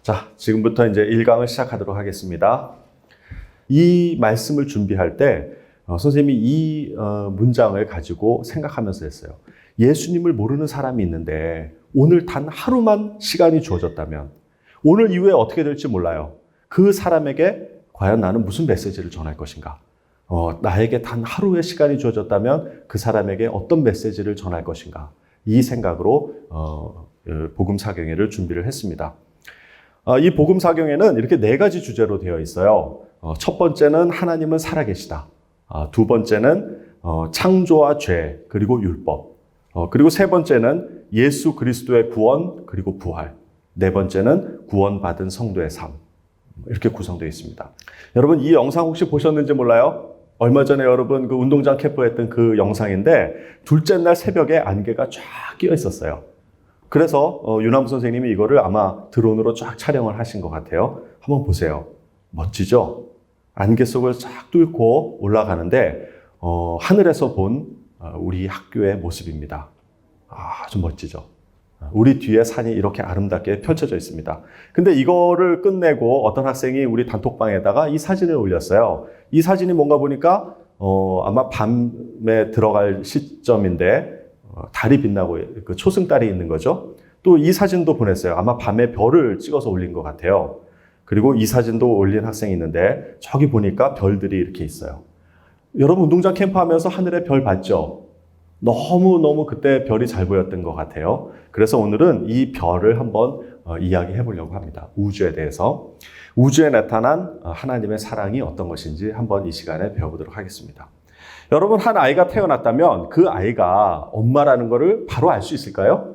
자, 지금부터 이제 1강을 시작하도록 하겠습니다. 이 말씀을 준비할 때 선생님이 이 문장을 가지고 생각하면서 했어요. 예수님을 모르는 사람이 있는데 오늘 단 하루만 시간이 주어졌다면 오늘 이후에 어떻게 될지 몰라요. 그 사람에게 과연 나는 무슨 메시지를 전할 것인가? 나에게 단 하루의 시간이 주어졌다면 그 사람에게 어떤 메시지를 전할 것인가? 이 생각으로 복음사경회를 준비를 했습니다. 이 복음사경회는 이렇게 4가지 주제로 되어 있어요. 첫 번째는 하나님은 살아계시다. 두 번째는 창조와 죄, 그리고 율법. 그리고 세 번째는 예수 그리스도의 구원, 그리고 부활. 네 번째는 구원받은 성도의 삶. 이렇게 구성되어 있습니다. 여러분, 이 영상 혹시 보셨는지 몰라요? 얼마 전에 여러분 그 운동장 캠프했던 그 영상인데 둘째 날 새벽에 안개가 쫙 끼어 있었어요. 그래서 유남부 선생님이 이거를 아마 드론으로 쫙 촬영을 하신 것 같아요. 한번 보세요. 멋지죠? 안개 속을 쫙 뚫고 올라가는데 하늘에서 본 우리 학교의 모습입니다. 아주 멋지죠? 우리 뒤에 산이 이렇게 아름답게 펼쳐져 있습니다. 근데 이거를 끝내고 어떤 학생이 우리 단톡방에다가 이 사진을 올렸어요. 이 사진이 뭔가 보니까 아마 밤에 들어갈 시점인데 달이 빛나고 그 초승달이 있는 거죠. 또 이 사진도 보냈어요. 아마 밤에 별을 찍어서 올린 것 같아요. 그리고 이 사진도 올린 학생이 있는데 저기 보니까 별들이 이렇게 있어요. 여러분 운동장 캠프 하면서 하늘에 별 봤죠? 너무너무 그때 별이 잘 보였던 것 같아요. 그래서 오늘은 이 별을 한번 이야기해 보려고 합니다. 우주에 대해서. 우주에 나타난 하나님의 사랑이 어떤 것인지 한번 이 시간에 배워보도록 하겠습니다. 여러분, 한 아이가 태어났다면 그 아이가 엄마라는 것을 바로 알 수 있을까요?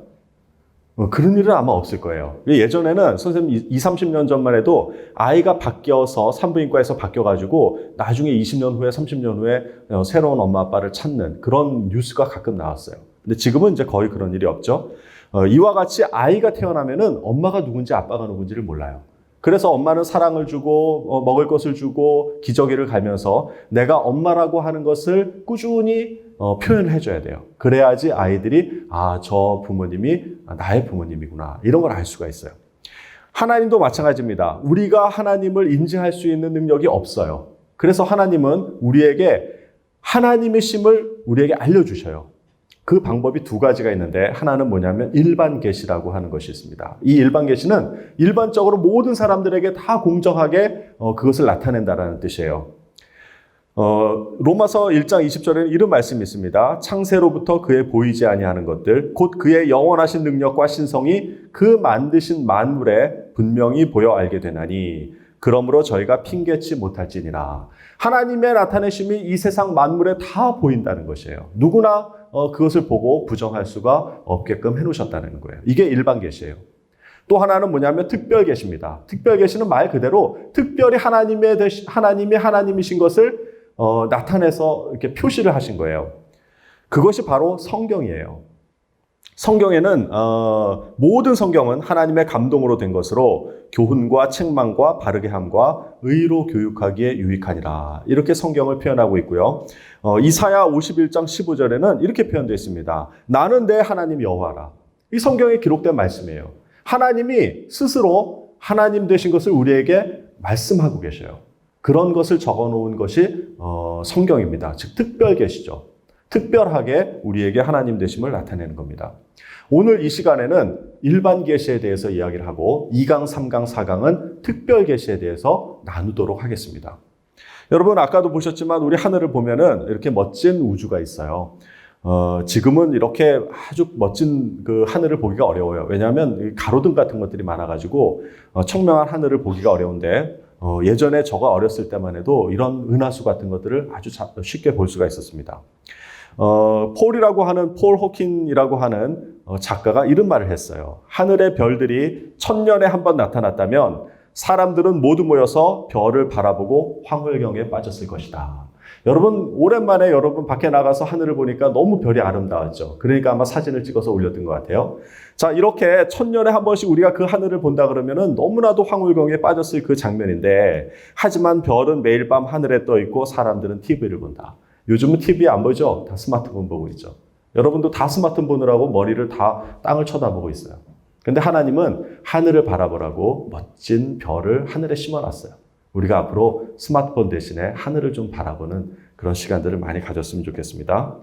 그런 일은 아마 없을 거예요. 예전에는 선생님 20, 30년 전만 해도 아이가 바뀌어서 산부인과에서 바뀌어가지고 나중에 20년 후에 30년 후에 새로운 엄마 아빠를 찾는 그런 뉴스가 가끔 나왔어요. 근데 지금은 이제 거의 그런 일이 없죠. 이와 같이 아이가 태어나면은 엄마가 누군지 아빠가 누군지를 몰라요. 그래서 엄마는 사랑을 주고 먹을 것을 주고 기저귀를 갈면서 내가 엄마라고 하는 것을 꾸준히 표현을 해줘야 돼요. 그래야지 아이들이 저 부모님이 나의 부모님이구나 이런 걸 알 수가 있어요. 하나님도 마찬가지입니다. 우리가 하나님을 인지할 수 있는 능력이 없어요. 그래서 하나님은 우리에게 하나님의 심을 우리에게 알려주셔요. 그 방법이 2가지가 있는데 하나는 뭐냐면 일반 계시라고 하는 것이 있습니다. 이 일반 계시는 일반적으로 모든 사람들에게 다 공정하게 그것을 나타낸다라는 뜻이에요. 로마서 1장 20절에는 이런 말씀이 있습니다. 창세로부터 그의 보이지 아니하는 것들 곧 그의 영원하신 능력과 신성이 그 만드신 만물에 분명히 보여 알게 되나니 그러므로 저희가 핑계치 못할지니라. 하나님의 나타내심이 이 세상 만물에 다 보인다는 것이에요. 누구나 그것을 보고 부정할 수가 없게끔 해놓으셨다는 거예요. 이게 일반 계시예요. 또 하나는 뭐냐면 특별 계시입니다. 특별 계시는 말 그대로 특별히 하나님이 하나님이신 것을 나타내서 이렇게 표시를 하신 거예요. 그것이 바로 성경이에요. 성경에는 모든 성경은 하나님의 감동으로 된 것으로 교훈과 책망과 바르게 함과 의로 교육하기에 유익하니라. 이렇게 성경을 표현하고 있고요. 이사야 51장 15절에는 이렇게 표현되어 있습니다. 나는 내 하나님 여호와라. 이 성경에 기록된 말씀이에요. 하나님이 스스로 하나님 되신 것을 우리에게 말씀하고 계셔요. 그런 것을 적어놓은 것이 성경입니다. 즉 특별 계시죠. 특별하게 우리에게 하나님 되심을 나타내는 겁니다. 오늘 이 시간에는 일반 계시에 대해서 이야기를 하고 2강, 3강, 4강은 특별 계시에 대해서 나누도록 하겠습니다. 여러분 아까도 보셨지만 우리 하늘을 보면은 이렇게 멋진 우주가 있어요. 지금은 이렇게 아주 멋진 그 하늘을 보기가 어려워요. 왜냐하면 가로등 같은 것들이 많아가지고 청명한 하늘을 보기가 어려운데 예전에 저가 어렸을 때만 해도 이런 은하수 같은 것들을 아주 쉽게 볼 수가 있었습니다. 폴 호킨이라고 하는 작가가 이런 말을 했어요. 하늘의 별들이 1000년에 한 번 나타났다면 사람들은 모두 모여서 별을 바라보고 황홀경에 빠졌을 것이다. 여러분, 오랜만에 여러분 밖에 나가서 하늘을 보니까 너무 별이 아름다웠죠. 그러니까 아마 사진을 찍어서 올렸던 것 같아요. 자, 이렇게 천년에 한 번씩 우리가 그 하늘을 본다 그러면은 너무나도 황홀경에 빠졌을 그 장면인데, 하지만 별은 매일 밤 하늘에 떠 있고 사람들은 TV를 본다. 요즘은 TV 안 보죠? 다 스마트폰 보고 있죠. 여러분도 다 스마트폰 보느라고 머리를 다 땅을 쳐다보고 있어요. 근데 하나님은 하늘을 바라보라고 멋진 별을 하늘에 심어놨어요. 우리가 앞으로 스마트폰 대신에 하늘을 좀 바라보는 그런 시간들을 많이 가졌으면 좋겠습니다.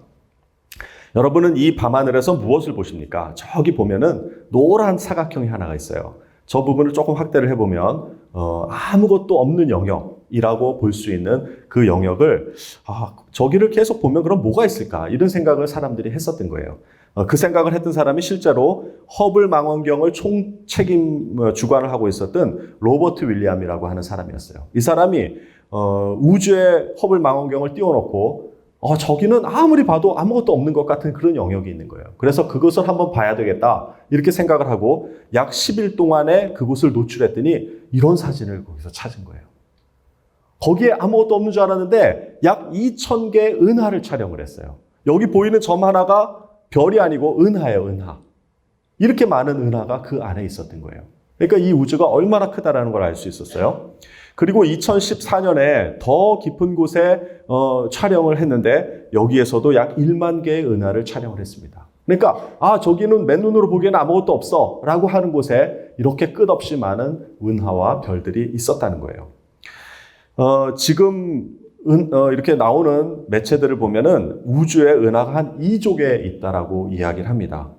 여러분은 이 밤하늘에서 무엇을 보십니까? 저기 보면은 노란 사각형이 하나가 있어요. 저 부분을 조금 확대를 해보면 아무것도 없는 영역이라고 볼 수 있는 그 영역을 저기를 계속 보면 그럼 뭐가 있을까? 이런 생각을 사람들이 했었던 거예요. 그 생각을 했던 사람이 실제로 허블 망원경을 주관을 하고 있었던 로버트 윌리엄이라고 하는 사람이었어요. 이 사람이 우주에 허블 망원경을 띄워놓고 저기는 아무리 봐도 아무것도 없는 것 같은 그런 영역이 있는 거예요. 그래서 그것을 한번 봐야 되겠다 이렇게 생각을 하고 약 10일 동안에 그곳을 노출했더니 이런 사진을 거기서 찾은 거예요. 거기에 아무것도 없는 줄 알았는데 약 2,000개의 은하를 촬영을 했어요. 여기 보이는 점 하나가 별이 아니고 은하예요, 은하. 이렇게 많은 은하가 그 안에 있었던 거예요. 그러니까 이 우주가 얼마나 크다라는 걸 알 수 있었어요. 그리고 2014년에 더 깊은 곳에 촬영을 했는데 여기에서도 약 1만 개의 은하를 촬영을 했습니다. 그러니까 저기는 맨눈으로 보기에는 아무것도 없어 라고 하는 곳에 이렇게 끝없이 많은 은하와 별들이 있었다는 거예요. 지금 이렇게 나오는 매체들을 보면은 우주에 은하가 한 2조 개 있다라고 이야기를 합니다.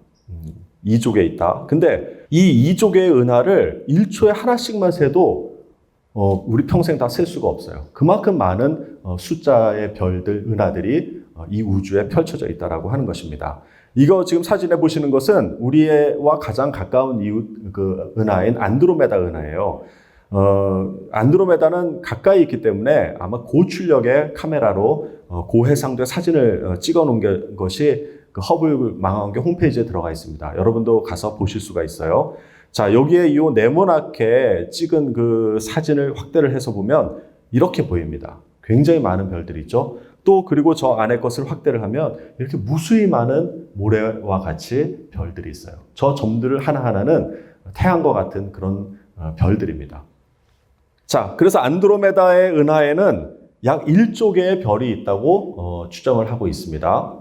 2조 개 있다. 근데 이 2조 개의 은하를 1초에 하나씩만 세도 우리 평생 다 셀 수가 없어요. 그만큼 많은 숫자의 별들, 은하들이 이 우주에 펼쳐져 있다라고 하는 것입니다. 이거 지금 사진에 보시는 것은 우리와 가장 가까운 이웃 그 은하인 안드로메다 은하예요. 안드로메다는 가까이 있기 때문에 아마 고출력의 카메라로 고해상도의 사진을 찍어 놓은 것이 그 허블 망원경 홈페이지에 들어가 있습니다. 여러분도 가서 보실 수가 있어요. 자, 여기에 이 네모나게 찍은 그 사진을 확대를 해서 보면 이렇게 보입니다. 굉장히 많은 별들이 있죠. 또 그리고 저 안에 것을 확대를 하면 이렇게 무수히 많은 모래와 같이 별들이 있어요. 저 점들 하나하나는 태양과 같은 그런 별들입니다. 자, 그래서 안드로메다의 은하에는 약 1조 개의 별이 있다고 추정을 하고 있습니다.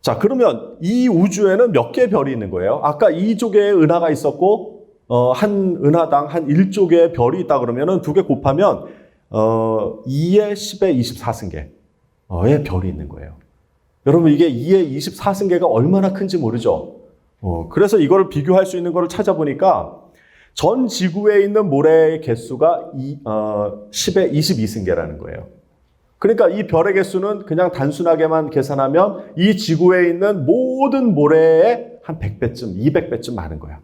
자, 그러면 이 우주에는 몇 개의 별이 있는 거예요? 아까 2조 개의 은하가 있었고 한 은하당 한 1조 개의 별이 있다 그러면은 두 개 곱하면 2의 10의 24승계의 별이 있는 거예요. 여러분, 이게 2의 24승계가 얼마나 큰지 모르죠? 그래서 이거를 비교할 수 있는 거를 찾아보니까 전 지구에 있는 모래의 개수가 10의 22승계라는 거예요. 그러니까 이 별의 개수는 그냥 단순하게만 계산하면 이 지구에 있는 모든 모래의 한 100배쯤, 200배쯤 많은 거야.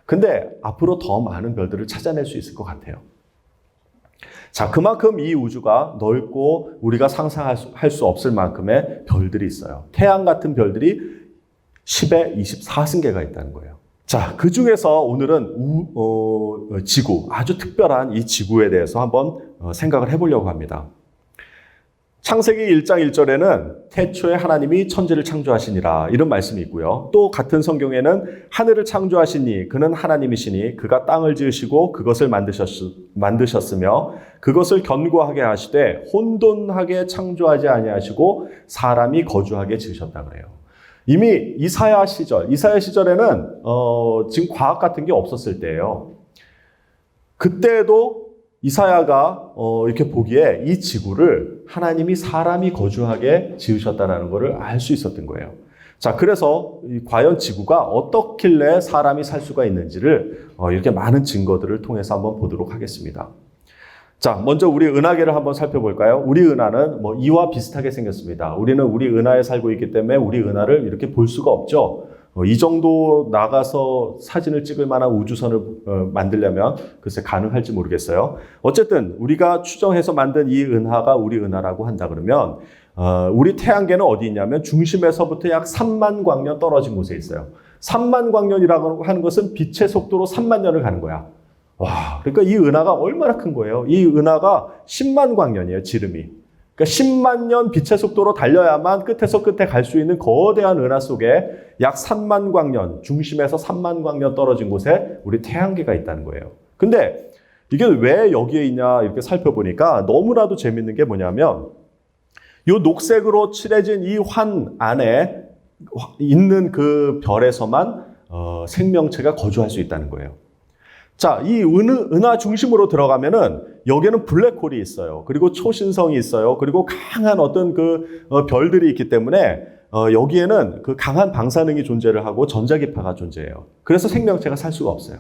근데 앞으로 더 많은 별들을 찾아낼 수 있을 것 같아요. 자, 그만큼 이 우주가 넓고 우리가 상상할 수 없을 만큼의 별들이 있어요. 태양 같은 별들이 10의 24승계가 있다는 거예요. 자, 그 중에서 오늘은 지구, 아주 특별한 이 지구에 대해서 한번 생각을 해보려고 합니다. 창세기 1장 1절에는 태초에 하나님이 천지를 창조하시니라 이런 말씀이 있고요. 또 같은 성경에는 하늘을 창조하시니 그는 하나님이시니 그가 땅을 지으시고 그것을 만드셨으며 그것을 견고하게 하시되 혼돈하게 창조하지 아니하시고 사람이 거주하게 지으셨다 그래요. 이미 이사야 시절에는 지금 과학 같은 게 없었을 때예요. 그때도 이사야가 이렇게 보기에 이 지구를 하나님이 사람이 거주하게 지으셨다는 것을 알 수 있었던 거예요. 자, 그래서 과연 지구가 어떻길래 사람이 살 수가 있는지를 이렇게 많은 증거들을 통해서 한번 보도록 하겠습니다. 자, 먼저 우리 은하계를 한번 살펴볼까요? 우리 은하는 이와 비슷하게 생겼습니다. 우리는 우리 은하에 살고 있기 때문에 우리 은하를 이렇게 볼 수가 없죠. 이 정도 나가서 사진을 찍을 만한 우주선을 만들려면 글쎄 가능할지 모르겠어요. 어쨌든 우리가 추정해서 만든 이 은하가 우리 은하라고 한다 그러면 우리 태양계는 어디 있냐면 중심에서부터 약 3만 광년 떨어진 곳에 있어요. 3만 광년이라고 하는 것은 빛의 속도로 3만 년을 가는 거야. 와, 그러니까 이 은하가 얼마나 큰 거예요. 이 은하가 10만 광년이에요, 지름이. 그러니까 10만 년 빛의 속도로 달려야만 끝에서 끝에 갈 수 있는 거대한 은하 속에 약 3만 광년, 중심에서 3만 광년 떨어진 곳에 우리 태양계가 있다는 거예요. 근데 이게 왜 여기에 있냐 이렇게 살펴보니까 너무나도 재밌는 게 뭐냐면 이 녹색으로 칠해진 이 환 안에 있는 그 별에서만 생명체가 거주할 수 있다는 거예요. 자, 이 은하 중심으로 들어가면은 여기에는 블랙홀이 있어요. 그리고 초신성이 있어요. 그리고 강한 어떤 별들이 있기 때문에 여기에는 그 강한 방사능이 존재를 하고 전자기파가 존재해요. 그래서 생명체가 살 수가 없어요.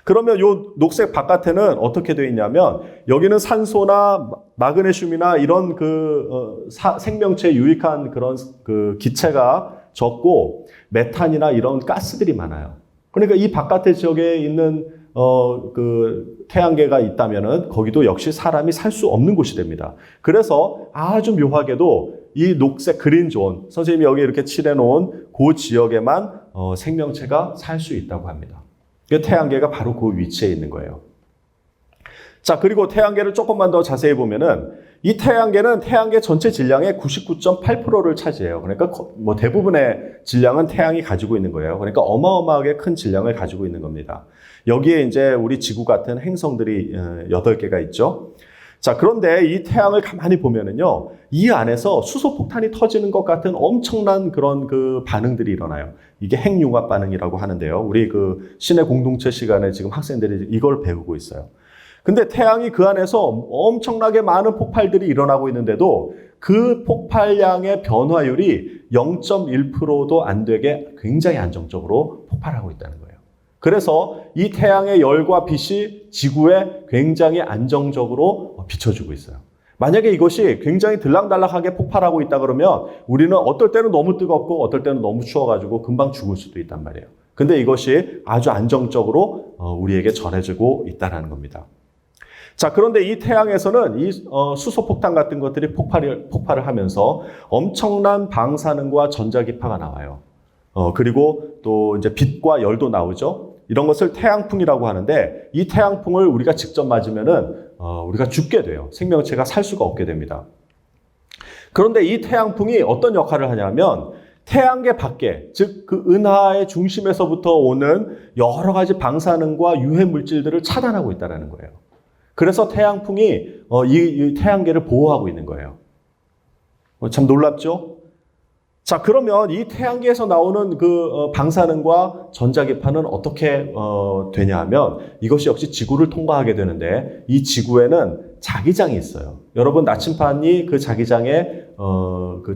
그러면 요 녹색 바깥에는 어떻게 되어 있냐면 여기는 산소나 마그네슘이나 이런 생명체에 유익한 그런 기체가 적고 메탄이나 이런 가스들이 많아요. 그러니까 이 바깥의 지역에 있는 태양계가 있다면은 거기도 역시 사람이 살 수 없는 곳이 됩니다. 그래서 아주 묘하게도 이 녹색 그린존, 선생님이 여기 이렇게 칠해놓은 그 지역에만 생명체가 살 수 있다고 합니다. 태양계가 바로 그 위치에 있는 거예요. 자, 그리고 태양계를 조금만 더 자세히 보면은 이 태양계는 태양계 전체 질량의 99.8%를 차지해요. 그러니까 뭐 대부분의 질량은 태양이 가지고 있는 거예요. 그러니까 어마어마하게 큰 질량을 가지고 있는 겁니다. 여기에 이제 우리 지구 같은 행성들이 8개가 있죠. 자, 그런데 이 태양을 가만히 보면은요, 이 안에서 수소폭탄이 터지는 것 같은 엄청난 그런 반응들이 일어나요. 이게 핵융합 반응이라고 하는데요. 우리 신의 공동체 시간에 지금 학생들이 이걸 배우고 있어요. 근데 태양이 그 안에서 엄청나게 많은 폭발들이 일어나고 있는데도 그 폭발량의 변화율이 0.1%도 안 되게 굉장히 안정적으로 폭발하고 있다는 거예요. 그래서 이 태양의 열과 빛이 지구에 굉장히 안정적으로 비춰주고 있어요. 만약에 이것이 굉장히 들락달락하게 폭발하고 있다 그러면 우리는 어떨 때는 너무 뜨겁고 어떨 때는 너무 추워가지고 금방 죽을 수도 있단 말이에요. 근데 이것이 아주 안정적으로 우리에게 전해지고 있다는 겁니다. 자, 그런데 이 태양에서는 이 수소폭탄 같은 것들이 폭발을 하면서 엄청난 방사능과 전자기파가 나와요. 그리고 또 이제 빛과 열도 나오죠. 이런 것을 태양풍이라고 하는데 이 태양풍을 우리가 직접 맞으면은 우리가 죽게 돼요. 생명체가 살 수가 없게 됩니다. 그런데 이 태양풍이 어떤 역할을 하냐면 태양계 밖에, 즉 그 은하의 중심에서부터 오는 여러 가지 방사능과 유해 물질들을 차단하고 있다는 거예요. 그래서 태양풍이 이 태양계를 보호하고 있는 거예요. 참 놀랍죠? 자, 그러면 이 태양계에서 나오는 방사능과 전자기파는 어떻게 되냐 하면 이것이 역시 지구를 통과하게 되는데 이 지구에는 자기장이 있어요. 여러분, 나침반이 그 자기장의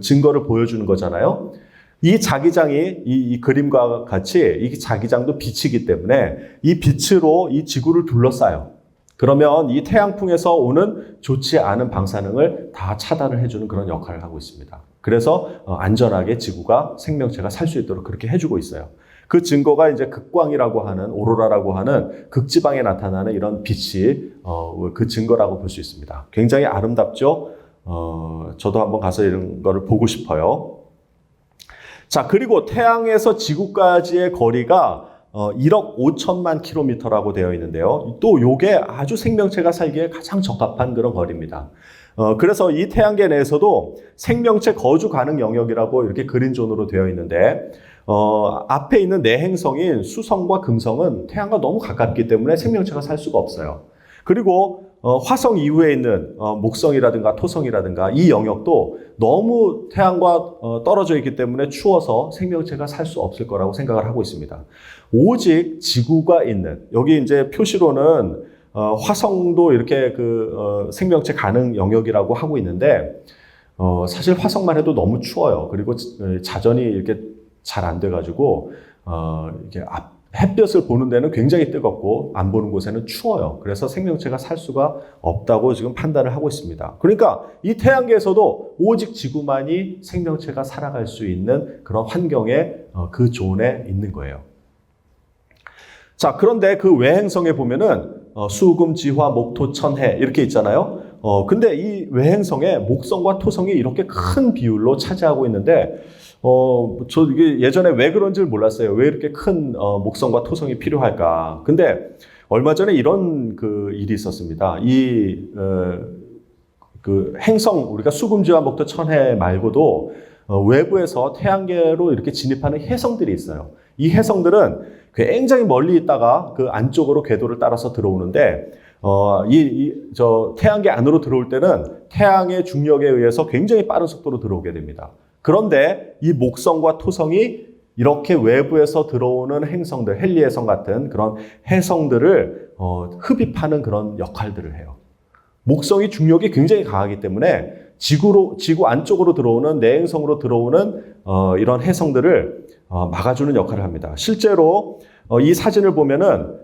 증거를 보여주는 거잖아요. 이 자기장이 이 그림과 같이 이 자기장도 빛이기 때문에 이 빛으로 이 지구를 둘러싸요. 그러면 이 태양풍에서 오는 좋지 않은 방사능을 다 차단을 해주는 그런 역할을 하고 있습니다. 그래서 안전하게 지구가 생명체가 살 수 있도록 그렇게 해주고 있어요. 그 증거가 이제 극광이라고 하는 오로라라고 하는 극지방에 나타나는 이런 빛이 그 증거라고 볼 수 있습니다. 굉장히 아름답죠? 저도 한번 가서 이런 거를 보고 싶어요. 자, 그리고 태양에서 지구까지의 거리가 1억 5천만 킬로미터라고 되어 있는데요. 또 요게 아주 생명체가 살기에 가장 적합한 그런 거리입니다. 그래서 이 태양계 내에서도 생명체 거주 가능 영역이라고 이렇게 그린존으로 되어 있는데 앞에 있는 네 행성인 수성과 금성은 태양과 너무 가깝기 때문에 생명체가 살 수가 없어요. 그리고 화성 이후에 있는 목성이라든가 토성이라든가 이 영역도 너무 태양과 떨어져 있기 때문에 추워서 생명체가 살 수 없을 거라고 생각을 하고 있습니다. 오직 지구가 있는, 여기 이제 표시로는 화성도 이렇게 생명체 가능 영역이라고 하고 있는데 사실 화성만 해도 너무 추워요. 그리고 자전이 이렇게 잘 안 돼가지고 이렇게 햇볕을 보는 데는 굉장히 뜨겁고 안 보는 곳에는 추워요. 그래서 생명체가 살 수가 없다고 지금 판단을 하고 있습니다. 그러니까 이 태양계에서도 오직 지구만이 생명체가 살아갈 수 있는 그런 환경에 그 존에 있는 거예요. 자, 그런데 그 외행성에 보면은 수금, 지화, 목, 토, 천, 해 이렇게 있잖아요. 근데 이 외행성에 목성과 토성이 이렇게 큰 비율로 차지하고 있는데 저 이게 예전에 왜 그런지를 몰랐어요. 왜 이렇게 큰 목성과 토성이 필요할까? 근데 얼마 전에 이런 일이 있었습니다. 그 행성, 우리가 수금지와 목토 천해 말고도 외부에서 태양계로 이렇게 진입하는 혜성들이 있어요. 이 혜성들은 굉장히 멀리 있다가 그 안쪽으로 궤도를 따라서 들어오는데, 저 태양계 안으로 들어올 때는 태양의 중력에 의해서 굉장히 빠른 속도로 들어오게 됩니다. 그런데 이 목성과 토성이 이렇게 외부에서 들어오는 행성들, 헨리해성 같은 그런 해성들을 흡입하는 그런 역할들을 해요. 목성이 중력이 굉장히 강하기 때문에 지구 안쪽으로 들어오는 내행성으로 들어오는 이런 해성들을 막아주는 역할을 합니다. 실제로 이 사진을 보면은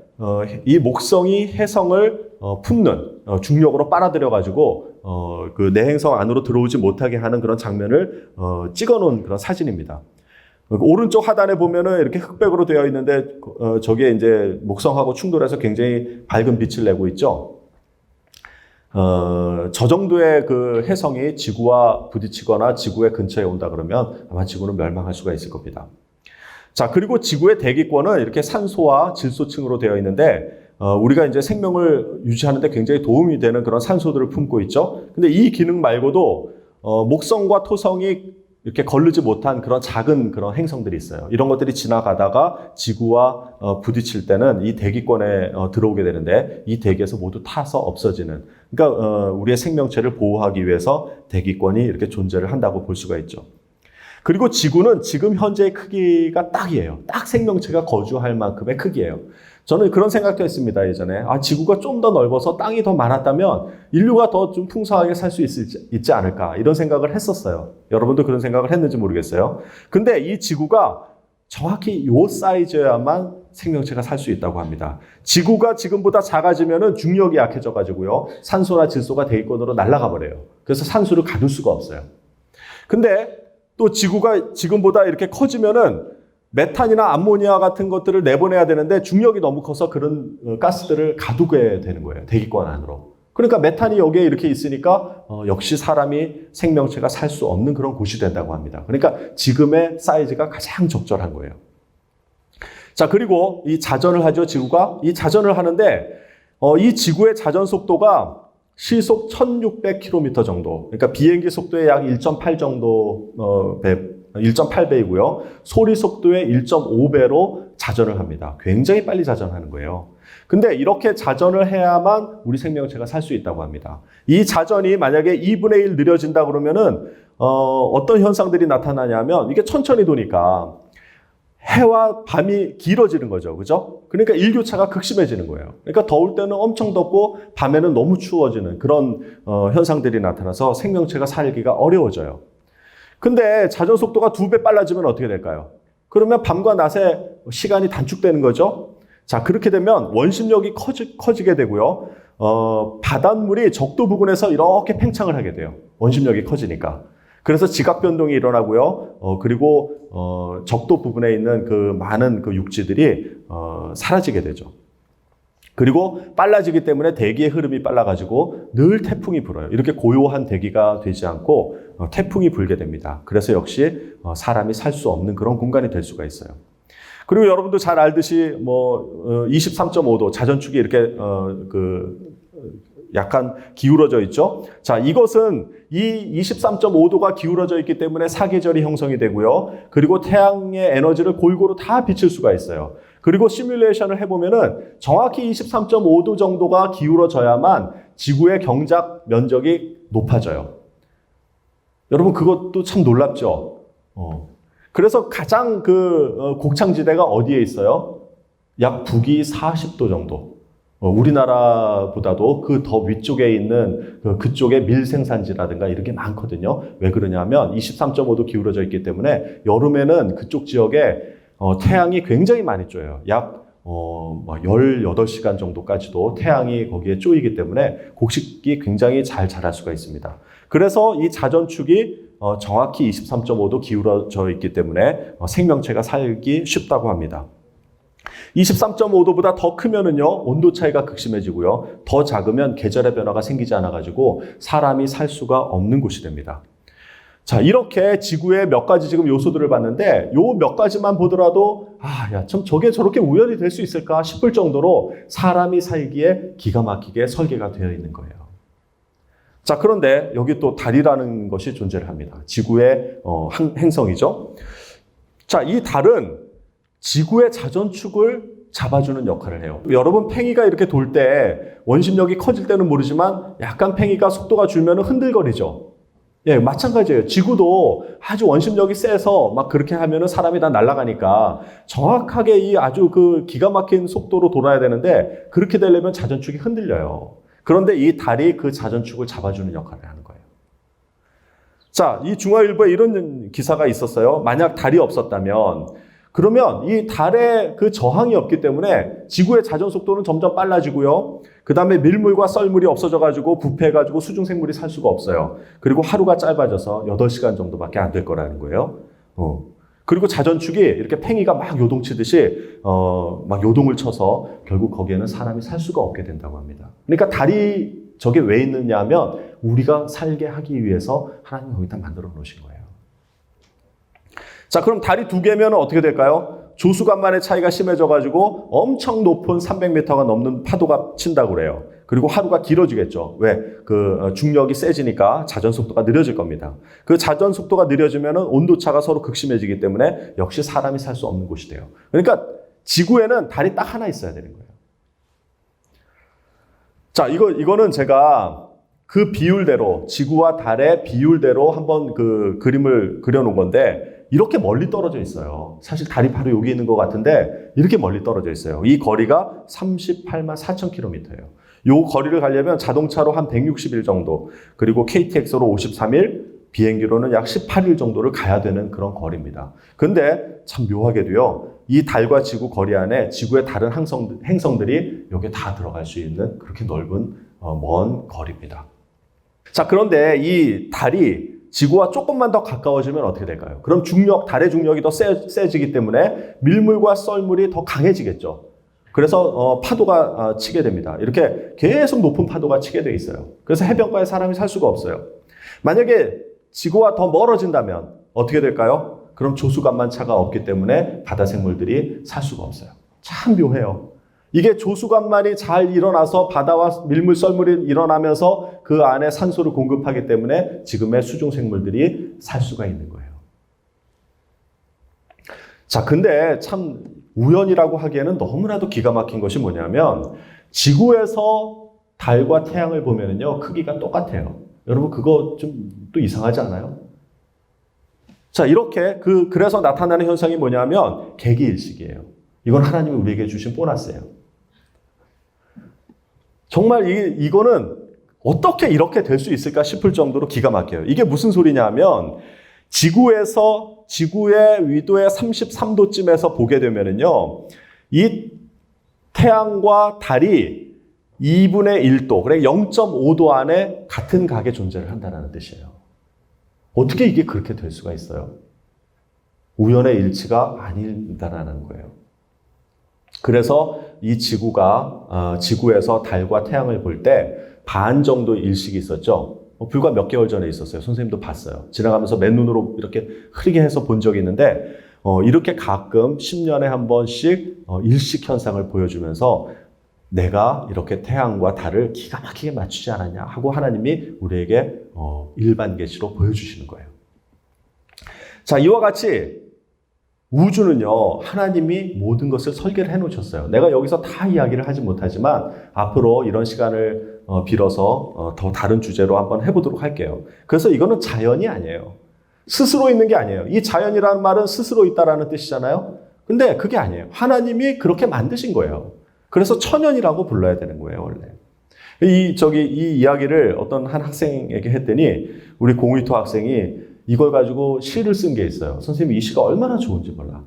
이 목성이 해성을 품는 중력으로 빨아들여 가지고 그 내행성 안으로 들어오지 못하게 하는 그런 장면을 찍어놓은 그런 사진입니다. 오른쪽 하단에 보면은 이렇게 흑백으로 되어 있는데 저게 이제 목성하고 충돌해서 굉장히 밝은 빛을 내고 있죠. 저 정도의 그 해성이 지구와 부딪히거나 지구의 근처에 온다 그러면 아마 지구는 멸망할 수가 있을 겁니다. 자, 그리고 지구의 대기권은 이렇게 산소와 질소층으로 되어 있는데, 우리가 이제 생명을 유지하는데 굉장히 도움이 되는 그런 산소들을 품고 있죠. 근데 이 기능 말고도, 목성과 토성이 이렇게 거르지 못한 그런 작은 그런 행성들이 있어요. 이런 것들이 지나가다가 지구와 부딪힐 때는 이 대기권에 들어오게 되는데, 이 대기에서 모두 타서 없어지는. 그러니까, 우리의 생명체를 보호하기 위해서 대기권이 이렇게 존재를 한다고 볼 수가 있죠. 그리고 지구는 지금 현재의 크기가 딱이에요. 딱 생명체가 거주할 만큼의 크기예요. 저는 그런 생각도 했습니다, 예전에. 지구가 좀 더 넓어서 땅이 더 많았다면 인류가 더 좀 풍성하게 살 수 있지 않을까, 이런 생각을 했었어요. 여러분도 그런 생각을 했는지 모르겠어요. 근데 이 지구가 정확히 이 사이즈여야만 생명체가 살 수 있다고 합니다. 지구가 지금보다 작아지면은 중력이 약해져가지고요, 산소나 질소가 대기권으로 날아가 버려요. 그래서 산소를 가둘 수가 없어요. 근데 또 지구가 지금보다 이렇게 커지면은 메탄이나 암모니아 같은 것들을 내보내야 되는데 중력이 너무 커서 그런 가스들을 가두게 되는 거예요. 대기권 안으로. 그러니까 메탄이 여기에 이렇게 있으니까 역시 사람이 생명체가 살 수 없는 그런 곳이 된다고 합니다. 그러니까 지금의 사이즈가 가장 적절한 거예요. 자, 그리고 이 자전을 하죠, 지구가. 이 자전을 하는데 이 지구의 자전 속도가 시속 1600km 정도. 그러니까 비행기 속도의 약 1.8 정도 1.8배이고요. 소리 속도의 1.5배로 자전을 합니다. 굉장히 빨리 자전하는 거예요. 근데 이렇게 자전을 해야만 우리 생명체가 살 수 있다고 합니다. 이 자전이 만약에 2분의 1 느려진다 그러면은 어떤 현상들이 나타나냐면, 이게 천천히 도니까 해와 밤이 길어지는 거죠. 그죠? 그러니까 일교차가 극심해지는 거예요. 그러니까 더울 때는 엄청 덥고 밤에는 너무 추워지는 그런 현상들이 나타나서 생명체가 살기가 어려워져요. 근데 자전 속도가 2배 빨라지면 어떻게 될까요? 그러면 밤과 낮에 시간이 단축되는 거죠. 자, 그렇게 되면 원심력이 커지게 되고요. 바닷물이 적도 부근에서 이렇게 팽창을 하게 돼요. 원심력이 커지니까. 그래서 지각 변동이 일어나고요. 그리고 적도 부분에 있는 그 많은 그 육지들이 사라지게 되죠. 그리고 빨라지기 때문에 대기의 흐름이 빨라가지고 늘 태풍이 불어요. 이렇게 고요한 대기가 되지 않고 태풍이 불게 됩니다. 그래서 역시 사람이 살 수 없는 그런 공간이 될 수가 있어요. 그리고 여러분도 잘 알듯이 23.5도 자전축이 이렇게 약간 기울어져 있죠. 자, 이것은 이 23.5도가 기울어져 있기 때문에 사계절이 형성이 되고요. 그리고 태양의 에너지를 골고루 다 비칠 수가 있어요. 그리고 시뮬레이션을 해보면은 정확히 23.5도 정도가 기울어져야만 지구의 경작 면적이 높아져요. 여러분, 그것도 참 놀랍죠? 그래서 가장 곡창지대가 어디에 있어요? 약 북위 40도 정도. 우리나라보다도 그 더 위쪽에 있는 그쪽에 밀생산지라든가 이런 게 많거든요. 왜 그러냐면 23.5도 기울어져 있기 때문에 여름에는 그쪽 지역에 태양이 굉장히 많이 쬐요. 약 18시간 정도까지도 태양이 거기에 쪼이기 때문에 곡식이 굉장히 잘 자랄 수가 있습니다. 그래서 이 자전축이 정확히 23.5도 기울어져 있기 때문에 생명체가 살기 쉽다고 합니다. 23.5도보다 더 크면은요, 온도 차이가 극심해지고요. 더 작으면 계절의 변화가 생기지 않아가지고 사람이 살 수가 없는 곳이 됩니다. 자, 이렇게 지구의 몇 가지 지금 요소들을 봤는데, 요 몇 가지만 보더라도, 참 저게 저렇게 우연히 될 수 있을까 싶을 정도로 사람이 살기에 기가 막히게 설계가 되어 있는 거예요. 자, 그런데 여기 또 달이라는 것이 존재를 합니다. 지구의 행성이죠. 자, 이 달은 지구의 자전축을 잡아주는 역할을 해요. 여러분, 팽이가 이렇게 돌 때 원심력이 커질 때는 모르지만 약간 팽이가 속도가 줄면 흔들거리죠. 예, 마찬가지예요. 지구도 아주 원심력이 세서 막 그렇게 하면은 사람이 다 날아가니까 정확하게 이 아주 그 기가 막힌 속도로 돌아야 되는데 그렇게 되려면 자전축이 흔들려요. 그런데 이 달이 그 자전축을 잡아주는 역할을 하는 거예요. 자, 이 중화일보에 이런 기사가 있었어요. 만약 달이 없었다면, 그러면 이 달에 그 저항이 없기 때문에 지구의 자전 속도는 점점 빨라지고요. 그 다음에 밀물과 썰물이 없어져가지고 부패해가지고 수중생물이 살 수가 없어요. 그리고 하루가 짧아져서 8시간 정도밖에 안 될 거라는 거예요. 그리고 자전축이 이렇게 팽이가 막 요동치듯이 막 요동을 쳐서 결국 거기에는 사람이 살 수가 없게 된다고 합니다. 그러니까 달이 저게 왜 있느냐 하면 우리가 살게 하기 위해서 하나님이 거기다 만들어 놓으신 거예요. 자, 그럼 달이 2개면 어떻게 될까요? 조수간만의 차이가 심해져가지고 엄청 높은 300m가 넘는 파도가 친다고 그래요. 그리고 하루가 길어지겠죠. 왜? 그 중력이 세지니까 자전 속도가 느려질 겁니다. 그 자전 속도가 느려지면 온도차가 서로 극심해지기 때문에 역시 사람이 살 수 없는 곳이 돼요. 그러니까 지구에는 달이 딱 하나 있어야 되는 거예요. 자, 이거는 제가 그 비율대로, 지구와 달의 비율대로 한번 그 그림을 그려놓은 건데, 이렇게 멀리 떨어져 있어요. 사실 달이 바로 여기 있는 것 같은데, 이렇게 멀리 떨어져 있어요. 이 거리가 38만 4천 킬로미터예요. 요 거리를 가려면 자동차로 한 160일 정도, 그리고 KTX로 53일, 비행기로는 약 18일 정도를 가야 되는 그런 거리입니다. 근데 참 묘하게도요, 이 달과 지구 거리 안에 지구의 다른 행성들이 여기에 다 들어갈 수 있는 그렇게 넓은 먼 거리입니다. 자, 그런데 이 달이 지구와 조금만 더 가까워지면 어떻게 될까요? 그럼 달의 중력이 더 세지기 때문에 밀물과 썰물이 더 강해지겠죠. 그래서 파도가 치게 됩니다. 이렇게 계속 높은 파도가 치게 돼 있어요. 그래서 해변가에 사람이 살 수가 없어요. 만약에 지구와 더 멀어진다면 어떻게 될까요? 그럼 조수간만차가 없기 때문에 바다 생물들이 살 수가 없어요. 참 묘해요. 이게 조수간만이 잘 일어나서 바다와 밀물 썰물이 일어나면서 그 안에 산소를 공급하기 때문에 지금의 수중 생물들이 살 수가 있는 거예요. 자, 근데 참 우연이라고 하기에는 너무나도 기가 막힌 것이 뭐냐면 지구에서 달과 태양을 보면은요, 크기가 똑같아요. 여러분, 그거 좀 또 이상하지 않아요? 자, 이렇게 그래서 나타나는 현상이 뭐냐면 개기일식이에요. 이건 하나님이 우리에게 주신 보너스예요. 정말 이거는 어떻게 이렇게 될 수 있을까 싶을 정도로 기가 막혀요. 이게 무슨 소리냐면 지구에서 지구의 위도의 33도쯤에서 보게 되면은요, 이 태양과 달이 2분의 1도, 그래 0.5도 안에 같은 각의 존재를 한다는 뜻이에요. 어떻게 이게 그렇게 될 수가 있어요? 우연의 일치가 아니다라는 거예요. 그래서 이 지구에서 달과 태양을 볼 때 반 정도 일식이 있었죠. 불과 몇 개월 전에 있었어요. 선생님도 봤어요. 지나가면서 맨눈으로 이렇게 흐리게 해서 본 적이 있는데 이렇게 가끔 10년에 한 번씩 일식 현상을 보여주면서 내가 이렇게 태양과 달을 기가 막히게 맞추지 않았냐 하고 하나님이 우리에게 일반 계시로 보여주시는 거예요. 자, 이와 같이 우주는요, 하나님이 모든 것을 설계를 해놓으셨어요. 내가 여기서 다 이야기를 하지 못하지만 앞으로 이런 시간을 빌어서 더 다른 주제로 한번 해보도록 할게요. 그래서 이거는 자연이 아니에요. 스스로 있는 게 아니에요. 이 자연이라는 말은 스스로 있다라는 뜻이잖아요. 근데 그게 아니에요. 하나님이 그렇게 만드신 거예요. 그래서 천연이라고 불러야 되는 거예요, 원래. 이 이야기를 어떤 한 학생에게 했더니 우리 공의토 학생이 이걸 가지고 시를 쓴 게 있어요. 선생님, 이 시가 얼마나 좋은지 몰라.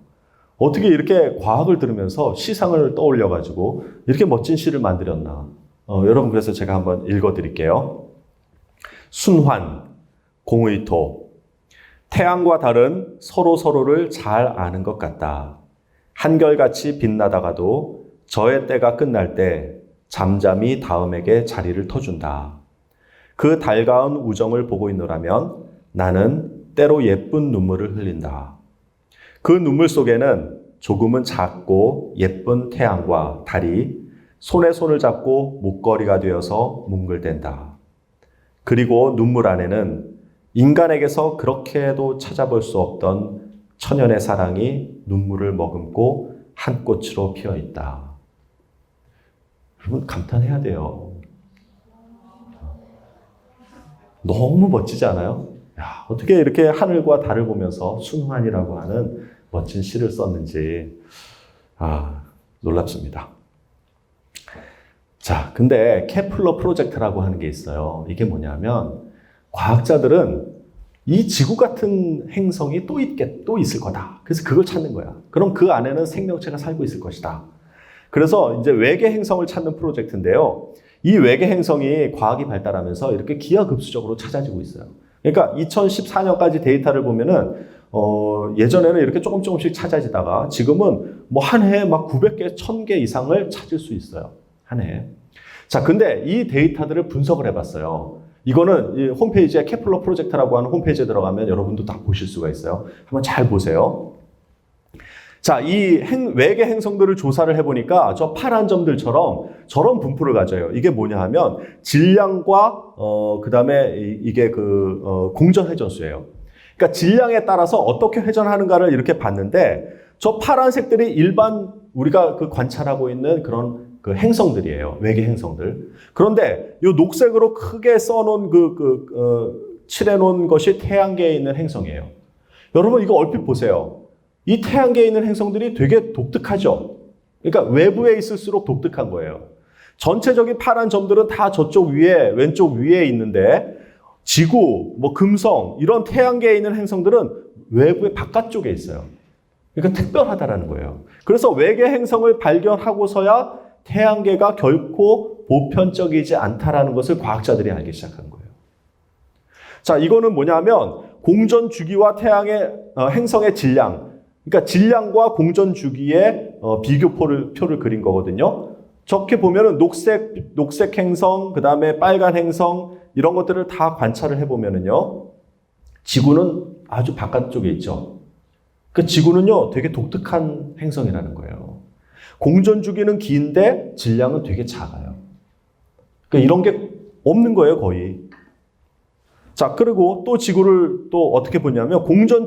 어떻게 이렇게 과학을 들으면서 시상을 떠올려가지고 이렇게 멋진 시를 만들었나. 여러분, 그래서 제가 한번 읽어드릴게요. 순환, 공의토. 태양과 달은 서로를 잘 아는 것 같다. 한결같이 빛나다가도 저의 때가 끝날 때 잠잠히 다음에게 자리를 터준다. 그 달가운 우정을 보고 있노라면 나는 때로 예쁜 눈물을 흘린다. 그 눈물 속에는 조금은 작고 예쁜 태양과 달이 손에 손을 잡고 목걸이가 되어서 뭉글댄다. 그리고 눈물 안에는 인간에게서 그렇게도 찾아볼 수 없던 천연의 사랑이 눈물을 머금고 한 꽃으로 피어 있다. 여러분 감탄해야 돼요. 너무 멋지지 않아요? 야, 어떻게 이렇게 하늘과 달을 보면서 순환이라고 하는 멋진 시를 썼는지 놀랍습니다. 자, 근데 케플러 프로젝트라고 하는 게 있어요. 이게 뭐냐면 과학자들은 이 지구 같은 행성이 또 있을 거다. 그래서 그걸 찾는 거야. 그럼 그 안에는 생명체가 살고 있을 것이다. 그래서 이제 외계 행성을 찾는 프로젝트인데요. 이 외계 행성이 과학이 발달하면서 이렇게 기하급수적으로 찾아지고 있어요. 그러니까 2014년까지 데이터를 보면은 예전에는 이렇게 조금씩 찾아지다가 지금은 뭐 한 해에 막 900개, 1000개 이상을 찾을 수 있어요. 한 해에. 자, 근데 이 데이터들을 분석을 해봤어요. 이거는 이 홈페이지에 케플러 프로젝트라고 하는 홈페이지에 들어가면 여러분도 다 보실 수가 있어요. 한번 잘 보세요. 자, 이 외계 행성들을 조사를 해보니까 저 파란 점들처럼 저런 분포를 가져요. 이게 뭐냐 하면 질량과 그 다음에 이게 공전 회전수예요. 그러니까 질량에 따라서 어떻게 회전하는가를 이렇게 봤는데 저 파란색들이 일반 우리가 관찰하고 있는 그런 행성들이에요. 외계 행성들. 그런데 이 녹색으로 크게 써놓은 칠해놓은 것이 태양계에 있는 행성이에요. 여러분 이거 얼핏 보세요. 이 태양계에 있는 행성들이 되게 독특하죠. 그러니까 외부에 있을수록 독특한 거예요. 전체적인 파란 점들은 다 저쪽 위에, 왼쪽 위에 있는데 지구, 금성 이런 태양계에 있는 행성들은 외부의 바깥쪽에 있어요. 그러니까 특별하다라는 거예요. 그래서 외계 행성을 발견하고서야 태양계가 결코 보편적이지 않다라는 것을 과학자들이 알기 시작한 거예요. 자, 이거는 뭐냐면 공전 주기와 행성의 질량, 그러니까 질량과 공전 주기의 비교표를 그린 거거든요. 저렇게 보면은 녹색 행성, 그 다음에 빨간 행성 이런 것들을 다 관찰을 해보면은요, 지구는 아주 바깥쪽에 있죠. 그 지구는요, 되게 독특한 행성이라는 거예요. 공전 주기는 긴데 질량은 되게 작아요. 그러니까 이런 게 없는 거예요, 거의. 자, 그리고 또 지구를 또 어떻게 보냐면 공전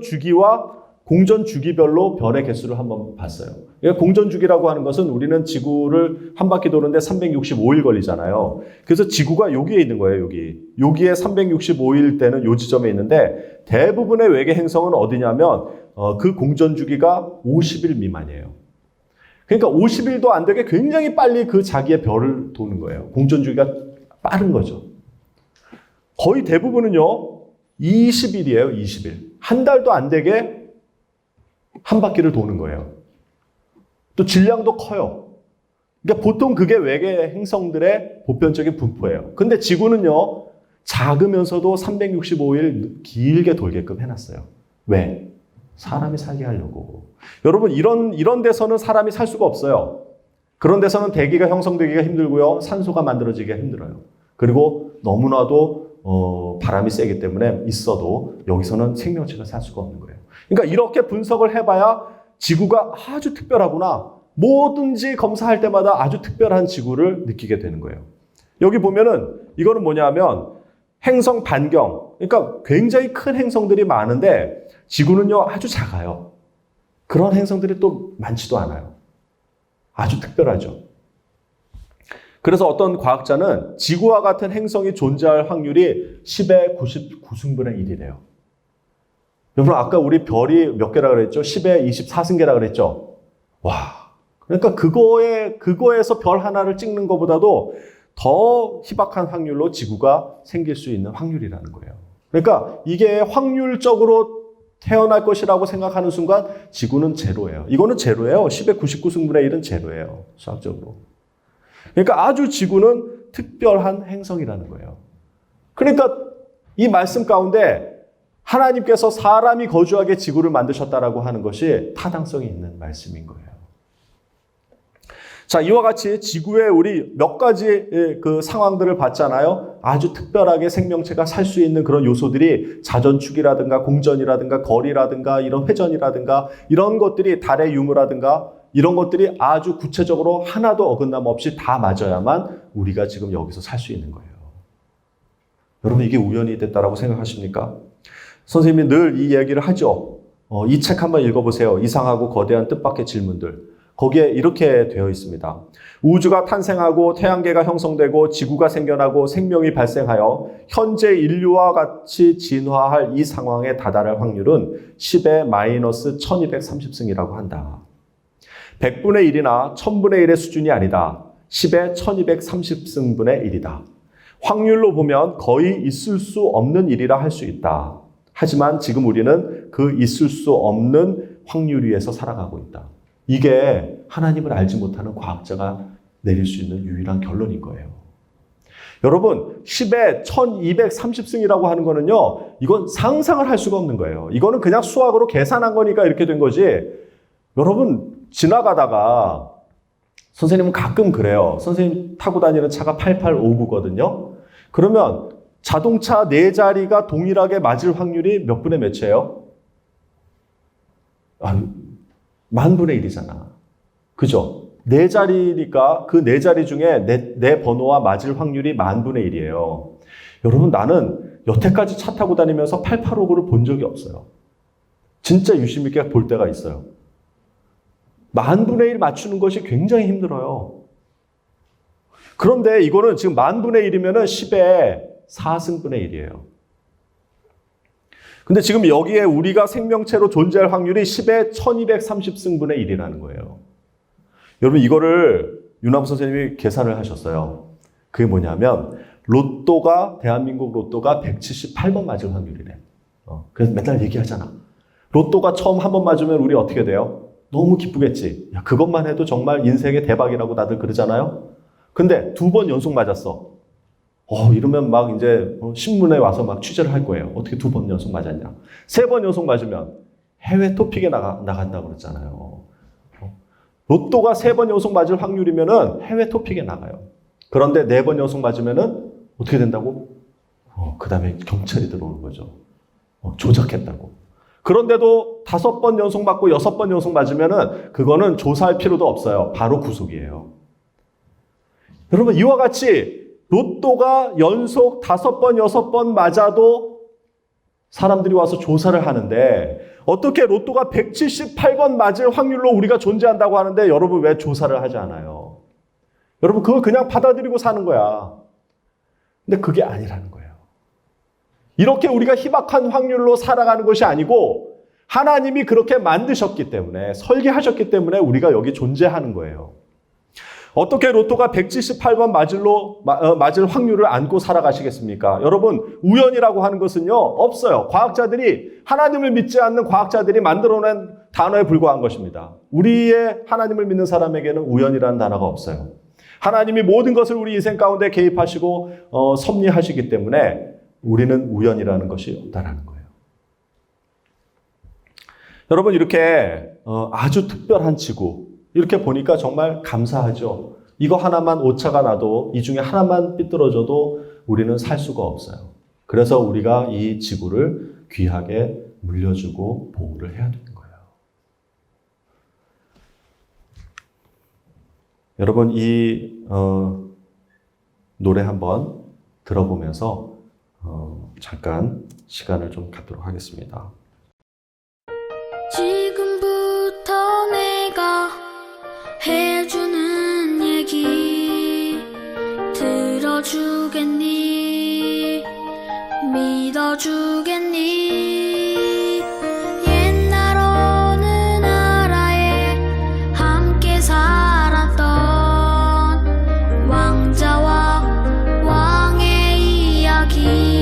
주기별로 별의 개수를 한번 봤어요. 그러니까 공전 주기라고 하는 것은 우리는 지구를 한 바퀴 도는데 365일 걸리잖아요. 그래서 지구가 여기에 있는 거예요, 여기에 365일 때는 요 지점에 있는데 대부분의 외계 행성은 어디냐면 그 공전 주기가 50일 미만이에요. 그러니까 50일도 안 되게 굉장히 빨리 그 자기의 별을 도는 거예요. 공전 주기가 빠른 거죠. 거의 대부분은요, 20일이에요, 20일. 한 달도 안 되게 한 바퀴를 도는 거예요. 또 질량도 커요. 그러니까 보통 그게 외계 행성들의 보편적인 분포예요. 근데 지구는요, 작으면서도 365일 길게 돌게끔 해놨어요. 왜? 사람이 살게 하려고. 여러분, 이런 데서는 사람이 살 수가 없어요. 그런 데서는 대기가 형성되기가 힘들고요. 산소가 만들어지기가 힘들어요. 그리고 너무나도 바람이 세기 때문에 있어도 여기서는 생명체가 살 수가 없는 거예요. 그러니까 이렇게 분석을 해봐야 지구가 아주 특별하구나. 뭐든지 검사할 때마다 아주 특별한 지구를 느끼게 되는 거예요. 여기 보면은 이거는 뭐냐면 행성 반경. 그러니까 굉장히 큰 행성들이 많은데 지구는요 아주 작아요. 그런 행성들이 또 많지도 않아요. 아주 특별하죠. 그래서 어떤 과학자는 지구와 같은 행성이 존재할 확률이 10의 99승분의 1이래요. 여러분 아까 우리 별이 몇 개라 그랬죠? 10의 24승계라 그랬죠? 와, 그러니까 그거에서 별 하나를 찍는 것보다도 더 희박한 확률로 지구가 생길 수 있는 확률이라는 거예요. 그러니까 이게 확률적으로 태어날 것이라고 생각하는 순간 지구는 제로예요. 이거는 제로예요. 10의 99승분의 1은 제로예요. 수학적으로. 그러니까 아주 지구는 특별한 행성이라는 거예요. 그러니까 이 말씀 가운데 하나님께서 사람이 거주하게 지구를 만드셨다라고 하는 것이 타당성이 있는 말씀인 거예요. 자, 이와 같이 지구에 우리 몇 가지 그 상황들을 봤잖아요. 아주 특별하게 생명체가 살 수 있는 그런 요소들이 자전축이라든가 공전이라든가 거리라든가 이런 회전이라든가 이런 것들이 달의 유무라든가 이런 것들이 아주 구체적으로 하나도 어긋남 없이 다 맞아야만 우리가 지금 여기서 살 수 있는 거예요. 여러분 이게 우연이 됐다라고 생각하십니까? 선생님이 늘 이 얘기를 하죠. 이 책 한번 읽어보세요. 이상하고 거대한 뜻밖의 질문들. 거기에 이렇게 되어 있습니다. 우주가 탄생하고 태양계가 형성되고 지구가 생겨나고 생명이 발생하여 현재 인류와 같이 진화할 이 상황에 다다를 확률은 10의 마이너스 1230승이라고 한다. 100분의 1이나 1000분의 1의 수준이 아니다. 10의 1230승분의 1이다. 확률로 보면 거의 있을 수 없는 일이라 할 수 있다. 하지만 지금 우리는 그 있을 수 없는 확률 위에서 살아가고 있다. 이게 하나님을 알지 못하는 과학자가 내릴 수 있는 유일한 결론인 거예요. 여러분, 10의 1230승이라고 하는 거는요, 이건 상상을 할 수가 없는 거예요. 이거는 그냥 수학으로 계산한 거니까 이렇게 된 거지. 여러분, 지나가다가 선생님은 가끔 그래요. 선생님 타고 다니는 차가 8859거든요. 그러면 자동차 4자리가 동일하게 맞을 확률이 몇 분의 몇이에요? 만분의 1이잖아. 그죠? 4자리니까 그 4자리 중에 내 번호와 맞을 확률이 만분의 1이에요. 여러분, 나는 여태까지 차 타고 다니면서 8859를 본 적이 없어요. 진짜 유심 있게 볼 때가 있어요. 만분의 1 맞추는 것이 굉장히 힘들어요. 그런데 이거는 지금 만분의 1이면 10의 4승분의 1이에요. 근데 지금 여기에 우리가 생명체로 존재할 확률이 10의 1230승분의 1이라는 거예요. 여러분, 이거를 윤하부 선생님이 계산을 하셨어요. 그게 뭐냐면 로또가, 대한민국 로또가 178번 맞을 확률이래. 그래서 맨날 얘기하잖아. 로또가 처음 한 번 맞으면 우리 어떻게 돼요? 너무 기쁘겠지. 야, 그것만 해도 정말 인생의 대박이라고 다들 그러잖아요. 근데 2번 연속 맞았어. 이러면 막 이제 신문에 와서 막 취재를 할 거예요. 어떻게 2번 연속 맞았냐. 3번 연속 맞으면 해외 토픽에 나간다고 그랬잖아요. 로또가 3번 연속 맞을 확률이면은 해외 토픽에 나가요. 그런데 4번 연속 맞으면은 어떻게 된다고? 그 다음에 경찰이 들어오는 거죠. 조작했다고. 그런데도 5번 연속 맞고 6번 연속 맞으면은 그거는 조사할 필요도 없어요. 바로 구속이에요. 여러분, 이와 같이 로또가 연속 5번, 6번 맞아도 사람들이 와서 조사를 하는데 어떻게 로또가 178번 맞을 확률로 우리가 존재한다고 하는데 여러분 왜 조사를 하지 않아요? 여러분, 그걸 그냥 받아들이고 사는 거야. 근데 그게 아니라는 거예요. 이렇게 우리가 희박한 확률로 살아가는 것이 아니고 하나님이 그렇게 만드셨기 때문에, 설계하셨기 때문에 우리가 여기 존재하는 거예요. 어떻게 로또가 178번 맞을 확률을 안고 살아가시겠습니까? 여러분, 우연이라고 하는 것은요, 없어요. 과학자들이, 하나님을 믿지 않는 과학자들이 만들어낸 단어에 불과한 것입니다. 우리의 하나님을 믿는 사람에게는 우연이라는 단어가 없어요. 하나님이 모든 것을 우리 인생 가운데 개입하시고 섭리하시기 때문에 우리는 우연이라는 것이 없다라는 거예요. 여러분, 이렇게 아주 특별한 지구, 이렇게 보니까 정말 감사하죠. 이거 하나만 오차가 나도, 이 중에 하나만 삐뚤어져도 우리는 살 수가 없어요. 그래서 우리가 이 지구를 귀하게 물려주고 보호를 해야 되는 거예요. 여러분, 이 노래 한번 들어보면서 잠깐 시간을 좀 갖도록 하겠습니다. 지금부터 내가 해주는 얘기 들어주겠니? 믿어주겠니? 옛날 어느 나라에 함께 살았던 왕자와 왕의 이야기.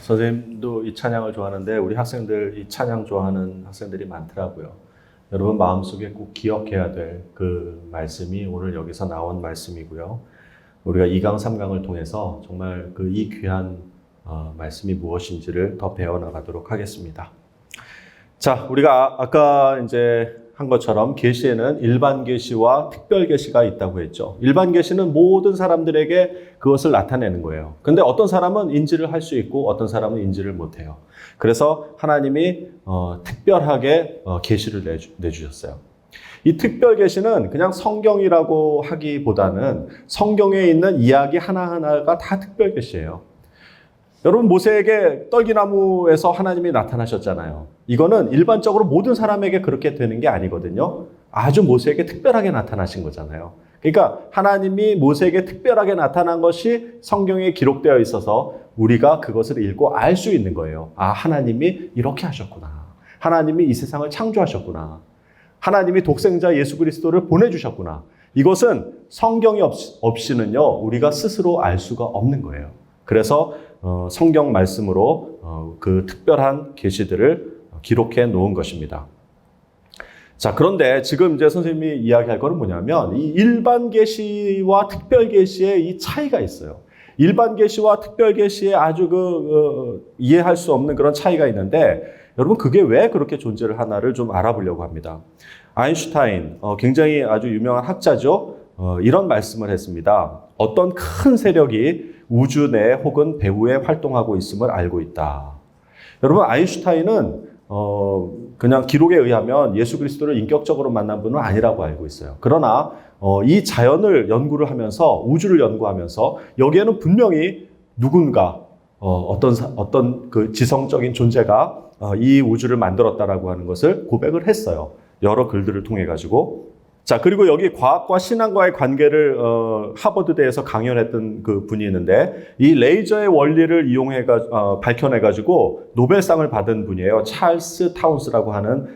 선생님도 이 찬양을 좋아하는데 우리 학생들 이 찬양 좋아하는 학생들이 많더라고요. 여러분 마음속에 꼭 기억해야 될 그 말씀이 오늘 여기서 나온 말씀이고요. 우리가 2강, 3강을 통해서 정말 그 이 귀한 말씀이 무엇인지를 더 배워나가도록 하겠습니다. 자, 우리가 아까 이제 한 것처럼 계시에는 일반 계시와 특별 계시가 있다고 했죠. 일반 계시는 모든 사람들에게 그것을 나타내는 거예요. 근데 어떤 사람은 인지를 할 수 있고 어떤 사람은 인지를 못 해요. 그래서 하나님이 특별하게 계시를 내주셨어요. 이 특별 계시는 그냥 성경이라고 하기보다는 성경에 있는 이야기 하나하나가 다 특별 계시예요. 여러분 모세에게 떨기나무에서 하나님이 나타나셨잖아요. 이거는 일반적으로 모든 사람에게 그렇게 되는 게 아니거든요. 아주 모세에게 특별하게 나타나신 거잖아요. 그러니까 하나님이 모세에게 특별하게 나타난 것이 성경에 기록되어 있어서 우리가 그것을 읽고 알 수 있는 거예요. 아, 하나님이 이렇게 하셨구나. 하나님이 이 세상을 창조하셨구나. 하나님이 독생자 예수 그리스도를 보내주셨구나. 이것은 성경이 없이는요, 우리가 스스로 알 수가 없는 거예요. 그래서 성경 말씀으로 그 특별한 계시들을 기록해 놓은 것입니다. 자, 그런데 지금 이제 선생님이 이야기할 거는 뭐냐면 이 일반 계시와 특별 계시의 이 차이가 있어요. 일반 계시와 특별 계시에 아주 이해할 수 없는 그런 차이가 있는데 여러분 그게 왜 그렇게 존재를 하나를 좀 알아보려고 합니다. 아인슈타인, 굉장히 아주 유명한 학자죠. 이런 말씀을 했습니다. 어떤 큰 세력이 우주 내 혹은 배후에 활동하고 있음을 알고 있다. 여러분 아인슈타인은 그냥 기록에 의하면 예수 그리스도를 인격적으로 만난 분은 아니라고 알고 있어요. 그러나 이 자연을 연구를 하면서 우주를 연구하면서 여기에는 분명히 누군가 어떤 그 지성적인 존재가 이 우주를 만들었다라고 하는 것을 고백을 했어요. 여러 글들을 통해 가지고. 자, 그리고 여기 과학과 신앙과의 관계를 하버드대에서 강연했던 그 분이 있는데 이 레이저의 원리를 이용해 밝혀내 가지고 노벨상을 받은 분이에요. 찰스 타운스라고 하는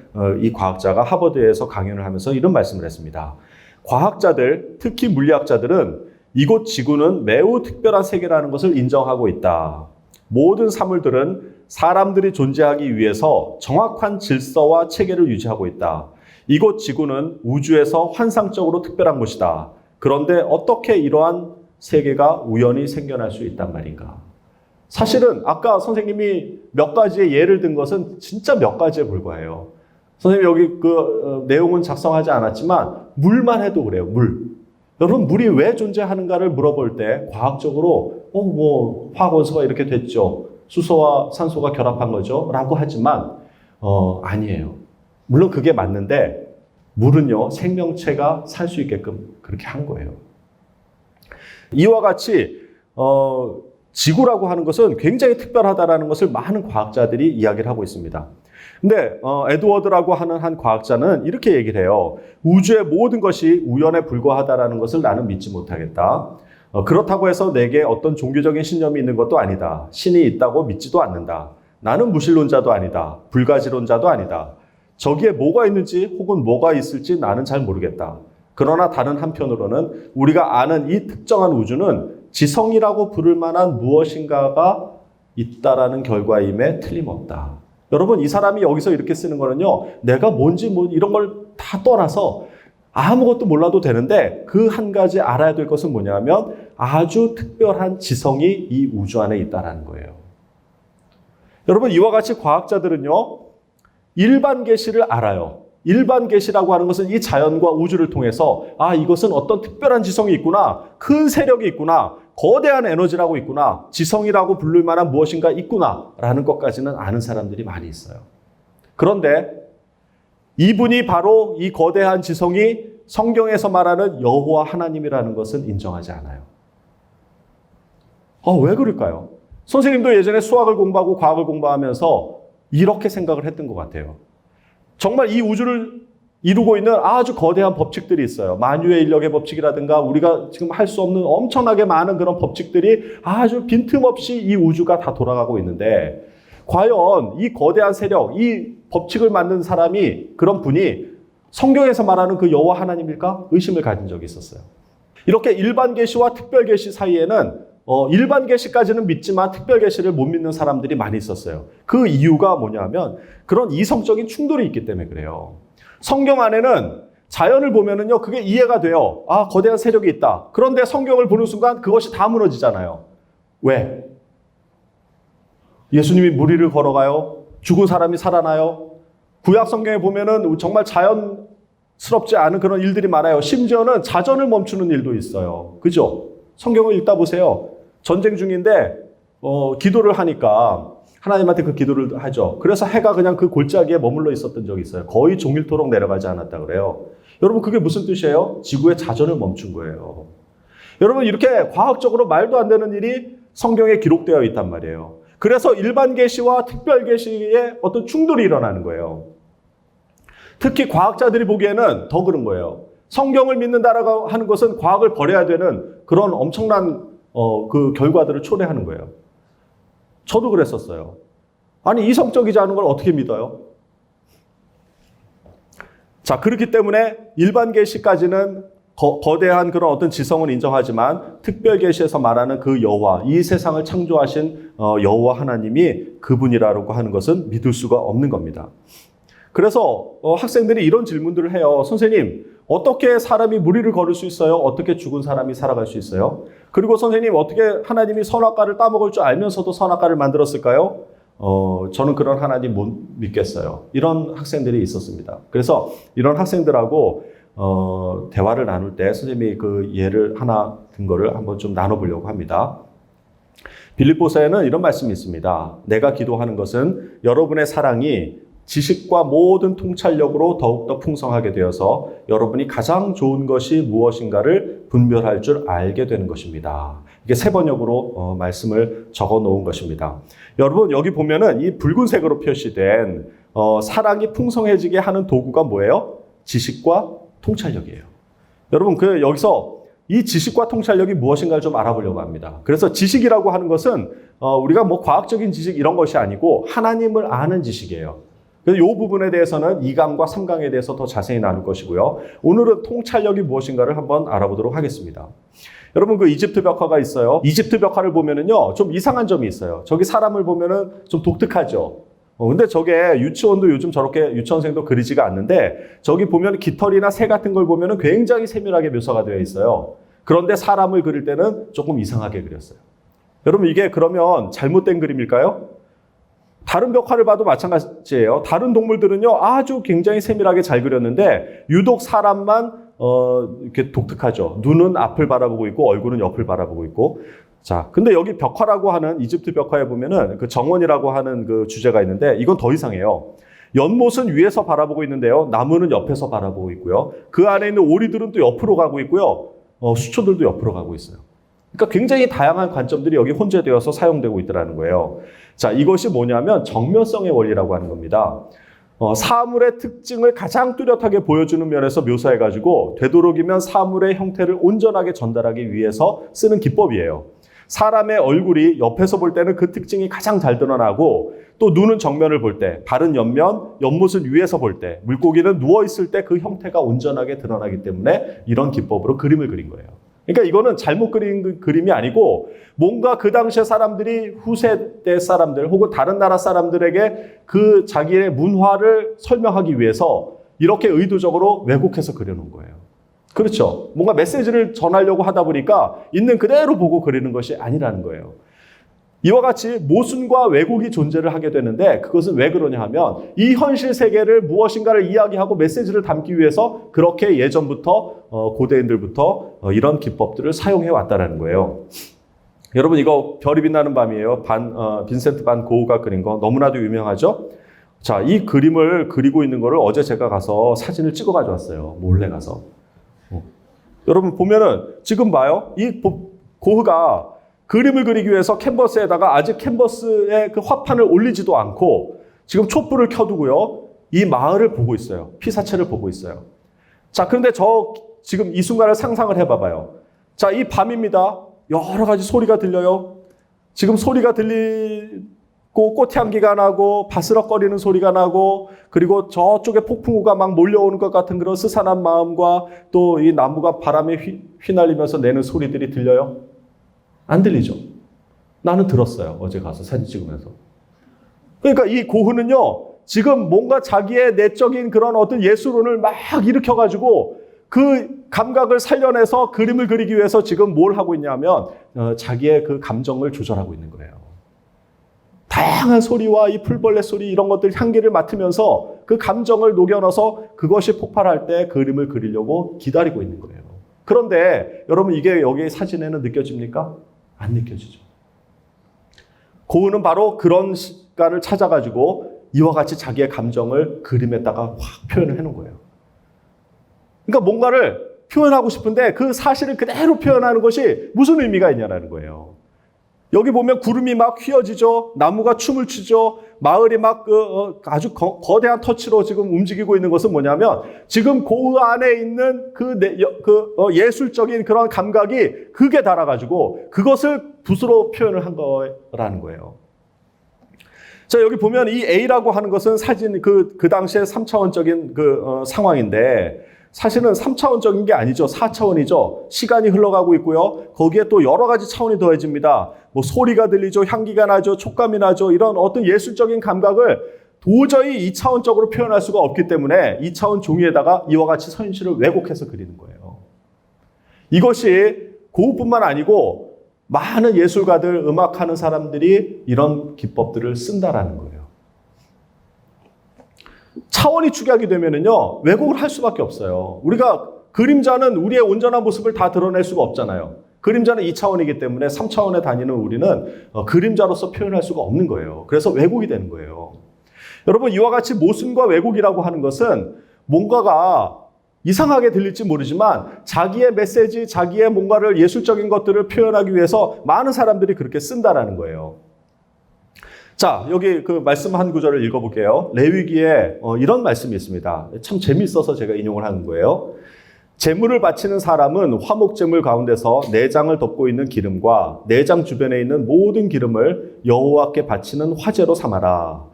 이 과학자가 하버드에서 강연을 하면서 이런 말씀을 했습니다. 과학자들, 특히 물리학자들은 이곳 지구는 매우 특별한 세계라는 것을 인정하고 있다. 모든 사물들은 사람들이 존재하기 위해서 정확한 질서와 체계를 유지하고 있다. 이곳 지구는 우주에서 환상적으로 특별한 곳이다. 그런데 어떻게 이러한 세계가 우연히 생겨날 수 있단 말인가? 사실은 아까 선생님이 몇 가지의 예를 든 것은 진짜 몇 가지에 불과해요. 선생님 여기 그 내용은 작성하지 않았지만 물만 해도 그래요. 물. 여러분 물이 왜 존재하는가를 물어볼 때 과학적으로 화학 원소가 이렇게 됐죠. 수소와 산소가 결합한 거죠. 라고 하지만 아니에요. 물론 그게 맞는데 물은요 생명체가 살 수 있게끔 그렇게 한 거예요. 이와 같이 지구라고 하는 것은 굉장히 특별하다라는 것을 많은 과학자들이 이야기를 하고 있습니다. 근데 에드워드라고 하는 한 과학자는 이렇게 얘기를 해요. 우주의 모든 것이 우연에 불과하다라는 것을 나는 믿지 못하겠다. 그렇다고 해서 내게 어떤 종교적인 신념이 있는 것도 아니다. 신이 있다고 믿지도 않는다. 나는 무신론자도 아니다. 불가지론자도 아니다. 저기에 뭐가 있는지 혹은 뭐가 있을지 나는 잘 모르겠다. 그러나 다른 한편으로는 우리가 아는 이 특정한 우주는 지성이라고 부를 만한 무엇인가가 있다라는 결과임에 틀림없다. 여러분 이 사람이 여기서 이렇게 쓰는 거는요. 내가 뭔지 이런 걸 다 떠나서 아무것도 몰라도 되는데 그 한 가지 알아야 될 것은 뭐냐면 아주 특별한 지성이 이 우주 안에 있다라는 거예요. 여러분 이와 같이 과학자들은요. 일반 계시를 알아요. 일반 계시라고 하는 것은 이 자연과 우주를 통해서 이것은 어떤 특별한 지성이 있구나. 큰 세력이 있구나. 거대한 에너지라고 있구나. 지성이라고 부를 만한 무엇인가 있구나. 라는 것까지는 아는 사람들이 많이 있어요. 그런데 이분이 바로 이 거대한 지성이 성경에서 말하는 여호와 하나님이라는 것은 인정하지 않아요. 왜 그럴까요? 선생님도 예전에 수학을 공부하고 과학을 공부하면서 이렇게 생각을 했던 것 같아요. 정말 이 우주를 이루고 있는 아주 거대한 법칙들이 있어요. 만유의 인력의 법칙이라든가 우리가 지금 할 수 없는 엄청나게 많은 그런 법칙들이 아주 빈틈없이 이 우주가 다 돌아가고 있는데 과연 이 거대한 세력, 이 법칙을 만든 사람이 그런 분이 성경에서 말하는 그 여호와 하나님일까? 의심을 가진 적이 있었어요. 이렇게 일반 계시와 특별 계시 사이에는 일반 계시까지는 믿지만 특별 계시를 못 믿는 사람들이 많이 있었어요. 그 이유가 뭐냐면 그런 이성적인 충돌이 있기 때문에 그래요. 성경 안에는 자연을 보면은요, 그게 이해가 돼요. 아, 거대한 세력이 있다. 그런데 성경을 보는 순간 그것이 다 무너지잖아요. 왜? 예수님이 무리를 걸어가요. 죽은 사람이 살아나요. 구약 성경에 보면은 정말 자연스럽지 않은 그런 일들이 많아요. 심지어는 자전을 멈추는 일도 있어요. 그죠? 성경을 읽다 보세요. 전쟁 중인데 기도를 하니까 하나님한테 그 기도를 하죠. 그래서 해가 그냥 그 골짜기에 머물러 있었던 적이 있어요. 거의 종일토록 내려가지 않았다 그래요. 여러분, 그게 무슨 뜻이에요? 지구의 자전을 멈춘 거예요. 여러분, 이렇게 과학적으로 말도 안 되는 일이 성경에 기록되어 있단 말이에요. 그래서 일반 계시와 특별 계시의 어떤 충돌이 일어나는 거예요. 특히 과학자들이 보기에는 더 그런 거예요. 성경을 믿는다라고 하는 것은 과학을 버려야 되는 그런 엄청난 그 결과들을 초래하는 거예요. 저도 그랬었어요. 아니, 이성적이지 않은 걸 어떻게 믿어요? 자, 그렇기 때문에 일반 계시까지는 거대한 그런 어떤 지성을 인정하지만 특별 계시에서 말하는 그 여호와, 이 세상을 창조하신 여호와 하나님이 그분이라고 하는 것은 믿을 수가 없는 겁니다. 그래서 학생들이 이런 질문들을 해요. 선생님, 어떻게 사람이 무리를 걸을 수 있어요? 어떻게 죽은 사람이 살아갈 수 있어요? 그리고 선생님, 어떻게 하나님이 선악과를 따먹을 줄 알면서도 선악과를 만들었을까요? 저는 그런 하나님 못 믿겠어요. 이런 학생들이 있었습니다. 그래서 이런 학생들하고 대화를 나눌 때 선생님이 그 예를 하나 든 거를 한번 좀 나눠보려고 합니다. 빌립보서에는 이런 말씀이 있습니다. 내가 기도하는 것은 여러분의 사랑이 지식과 모든 통찰력으로 더욱더 풍성하게 되어서 여러분이 가장 좋은 것이 무엇인가를 분별할 줄 알게 되는 것입니다. 이게 세 번역으로 말씀을 적어 놓은 것입니다. 여러분, 여기 보면은 이 붉은색으로 표시된 사랑이 풍성해지게 하는 도구가 뭐예요? 지식과 통찰력이에요. 여러분, 여기서 이 지식과 통찰력이 무엇인가를 좀 알아보려고 합니다. 그래서 지식이라고 하는 것은 우리가 뭐 과학적인 지식 이런 것이 아니고 하나님을 아는 지식이에요. 그래서 이 부분에 대해서는 2강과 3강에 대해서 더 자세히 나눌 것이고요. 오늘은 통찰력이 무엇인가를 한번 알아보도록 하겠습니다. 여러분, 그 이집트 벽화가 있어요. 이집트 벽화를 보면은요, 좀 이상한 점이 있어요. 저기 사람을 보면은 좀 독특하죠. 근데 저게 유치원도 요즘 저렇게 유치원생도 그리지가 않는데 저기 보면 깃털이나 새 같은 걸 보면은 굉장히 세밀하게 묘사가 되어 있어요. 그런데 사람을 그릴 때는 조금 이상하게 그렸어요. 여러분, 이게 그러면 잘못된 그림일까요? 다른 벽화를 봐도 마찬가지예요. 다른 동물들은요, 아주 굉장히 세밀하게 잘 그렸는데 유독 사람만 이렇게 독특하죠. 눈은 앞을 바라보고 있고 얼굴은 옆을 바라보고 있고. 자, 근데 여기 벽화라고 하는 이집트 벽화에 보면은 그 정원이라고 하는 그 주제가 있는데 이건 더 이상해요. 연못은 위에서 바라보고 있는데요. 나무는 옆에서 바라보고 있고요. 그 안에 있는 오리들은 또 옆으로 가고 있고요. 수초들도 옆으로 가고 있어요. 그러니까 굉장히 다양한 관점들이 여기 혼재되어서 사용되고 있더라는 거예요. 자, 이것이 뭐냐면 정면성의 원리라고 하는 겁니다. 사물의 특징을 가장 뚜렷하게 보여주는 면에서 묘사해가지고 되도록이면 사물의 형태를 온전하게 전달하기 위해서 쓰는 기법이에요. 사람의 얼굴이 옆에서 볼 때는 그 특징이 가장 잘 드러나고 또 눈은 정면을 볼 때, 발은 옆면, 연못은 위에서 볼 때, 물고기는 누워있을 때 그 형태가 온전하게 드러나기 때문에 이런 기법으로 그림을 그린 거예요. 그러니까 이거는 잘못 그린 그림이 아니고 뭔가 그 당시에 사람들이 후세 때 사람들 혹은 다른 나라 사람들에게 그 자기의 문화를 설명하기 위해서 이렇게 의도적으로 왜곡해서 그려놓은 거예요. 그렇죠. 뭔가 메시지를 전하려고 하다 보니까 있는 그대로 보고 그리는 것이 아니라는 거예요. 이와 같이 모순과 왜곡이 존재를 하게 되는데 그것은 왜 그러냐 하면 이 현실 세계를 무엇인가를 이야기하고 메시지를 담기 위해서 그렇게 예전부터 고대인들부터 이런 기법들을 사용해 왔다는 거예요. 여러분, 이거 별이 빛나는 밤이에요. 빈센트 반 고흐가 그린 거 너무나도 유명하죠. 자, 이 그림을 그리고 있는 거를 어제 제가 가서 사진을 찍어 가져왔어요. 몰래 가서. 여러분 보면은 지금 봐요. 이 고흐가 그림을 그리기 위해서 캔버스에다가 아직 캔버스에 그 화판을 올리지도 않고 지금 촛불을 켜두고요. 이 마을을 보고 있어요. 피사체를 보고 있어요. 자, 그런데 지금 이 순간을 상상을 해봐봐요. 자, 이 밤입니다. 여러 가지 소리가 들려요. 지금 소리가 들리고 꽃향기가 나고 바스럭거리는 소리가 나고 그리고 저쪽에 폭풍우가 막 몰려오는 것 같은 그런 스산한 마음과 또 이 나무가 바람에 휘날리면서 내는 소리들이 들려요. 안 들리죠? 나는 들었어요. 어제 가서 사진 찍으면서. 그러니까 이 고흐는요, 지금 뭔가 자기의 내적인 그런 어떤 예술론을 막 일으켜가지고 그 감각을 살려내서 그림을 그리기 위해서 지금 뭘 하고 있냐면 자기의 그 감정을 조절하고 있는 거예요. 다양한 소리와 이 풀벌레 소리 이런 것들 향기를 맡으면서 그 감정을 녹여넣어서 그것이 폭발할 때 그림을 그리려고 기다리고 있는 거예요. 그런데 여러분 이게 여기 사진에는 느껴집니까? 안 느껴지죠. 고흐는 바로 그런 시간을 찾아가지고 이와 같이 자기의 감정을 그림에다가 확 표현을 해놓은 거예요. 그러니까 뭔가를 표현하고 싶은데 그 사실을 그대로 표현하는 것이 무슨 의미가 있냐라는 거예요. 여기 보면 구름이 막 휘어지죠. 나무가 춤을 추죠. 마을이 막 아주 거대한 터치로 지금 움직이고 있는 것은 뭐냐면 지금 고흐 안에 있는 예술적인 그런 감각이 극에 달아가지고 그것을 붓으로 표현을 한 거라는 거예요. 자, 여기 보면 이 A라고 하는 것은 사진 그 당시의 3차원적인 상황인데 사실은 3차원적인 게 아니죠. 4차원이죠. 시간이 흘러가고 있고요. 거기에 또 여러 가지 차원이 더해집니다. 뭐 소리가 들리죠. 향기가 나죠. 촉감이 나죠. 이런 어떤 예술적인 감각을 도저히 2차원적으로 표현할 수가 없기 때문에 2차원 종이에다가 이와 같이 현실을 왜곡해서 그리는 거예요. 이것이 고흐뿐만 아니고 많은 예술가들, 음악하는 사람들이 이런 기법들을 쓴다라는 거예요. 차원이 축약이 되면은요, 왜곡을 할 수밖에 없어요. 우리가 그림자는 우리의 온전한 모습을 다 드러낼 수가 없잖아요. 그림자는 2차원이기 때문에 3차원에 다니는 우리는 그림자로서 표현할 수가 없는 거예요. 그래서 왜곡이 되는 거예요. 여러분, 이와 같이 모순과 왜곡이라고 하는 것은 뭔가가 이상하게 들릴지 모르지만 자기의 메시지, 자기의 뭔가를 예술적인 것들을 표현하기 위해서 많은 사람들이 그렇게 쓴다라는 거예요. 자, 여기 그 말씀 한 구절을 읽어볼게요. 레위기에 이런 말씀이 있습니다. 참 재미있어서 제가 인용을 하는 거예요. 제물을 바치는 사람은 화목제물 가운데서 내장을 덮고 있는 기름과 내장 주변에 있는 모든 기름을 여호와께 바치는 화제로 삼아라.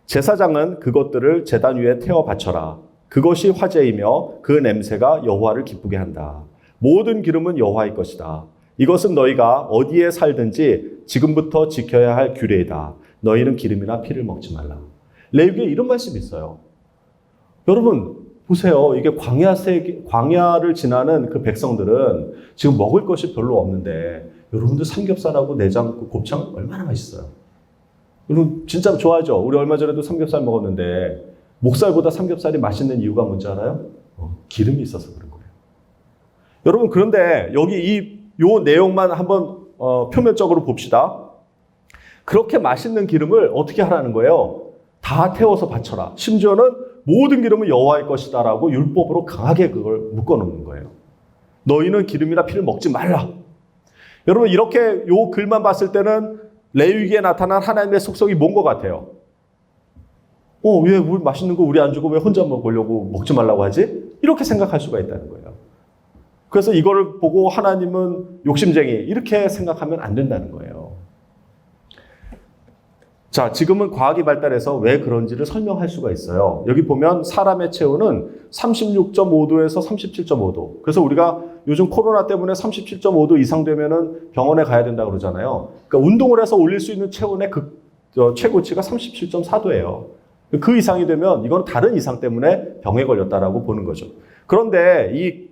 제사장은 그것들을 제단 위에 태워 바쳐라. 그것이 화제이며 그 냄새가 여호와를 기쁘게 한다. 모든 기름은 여호와의 것이다. 이것은 너희가 어디에 살든지 지금부터 지켜야 할 규례이다. 너희는 기름이나 피를 먹지 말라. 레위기에 이런 말씀이 있어요. 여러분 보세요. 이게 광야를 지나는 그 백성들은 지금 먹을 것이 별로 없는데 여러분들 삼겹살하고 내장, 곱창 얼마나 맛있어요. 여러분 진짜 좋아하죠. 우리 얼마 전에도 삼겹살 먹었는데 목살보다 삼겹살이 맛있는 이유가 뭔지 알아요? 기름이 있어서 그런 거예요. 여러분 그런데 여기 요 내용만 한번 표면적으로 봅시다. 그렇게 맛있는 기름을 어떻게 하라는 거예요? 다 태워서 바쳐라. 심지어는 모든 기름은 여호와의 것이다라고 율법으로 강하게 그걸 묶어놓는 거예요. 너희는 기름이나 피를 먹지 말라. 여러분 이렇게 요 글만 봤을 때는 레위기에 나타난 하나님의 속성이 뭔 것 같아요? 왜 우리 맛있는 거 우리 안 주고 왜 혼자 먹으려고 먹지 말라고 하지? 이렇게 생각할 수가 있다는 거예요. 그래서 이거를 보고 하나님은 욕심쟁이 이렇게 생각하면 안 된다는 거예요. 자, 지금은 과학이 발달해서 왜 그런지를 설명할 수가 있어요. 여기 보면 사람의 체온은 36.5도에서 37.5도. 그래서 우리가 요즘 코로나 때문에 37.5도 이상 되면은 병원에 가야 된다고 그러잖아요. 그러니까 운동을 해서 올릴 수 있는 체온의 최고치가 37.4도예요. 그 이상이 되면 이건 다른 이상 때문에 병에 걸렸다라고 보는 거죠. 그런데 이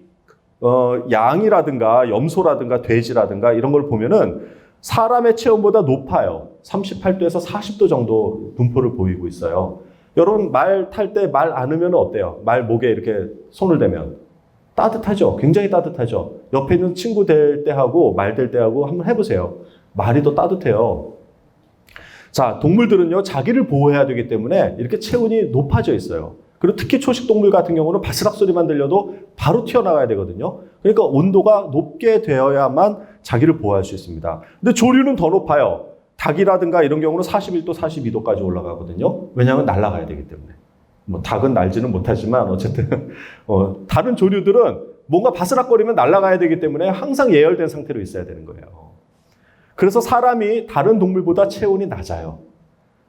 양이라든가 염소라든가 돼지라든가 이런 걸 보면은 사람의 체온보다 높아요. 38도에서 40도 정도 분포를 보이고 있어요. 여러분 말 탈 때 말 안으면 어때요? 말 목에 이렇게 손을 대면 따뜻하죠? 굉장히 따뜻하죠? 옆에 있는 친구 될 때하고 말 될 때하고 한번 해보세요. 말이 더 따뜻해요. 자, 동물들은요 자기를 보호해야 되기 때문에 이렇게 체온이 높아져 있어요. 그리고 특히 초식동물 같은 경우는 바스락 소리만 들려도 바로 튀어나가야 되거든요. 그러니까 온도가 높게 되어야만 자기를 보호할 수 있습니다. 근데 조류는 더 높아요. 닭이라든가 이런 경우는 41도, 42도까지 올라가거든요. 왜냐하면 날아가야 되기 때문에. 뭐 닭은 날지는 못하지만 어쨌든 다른 조류들은 뭔가 바스락거리면 날아가야 되기 때문에 항상 예열된 상태로 있어야 되는 거예요. 그래서 사람이 다른 동물보다 체온이 낮아요.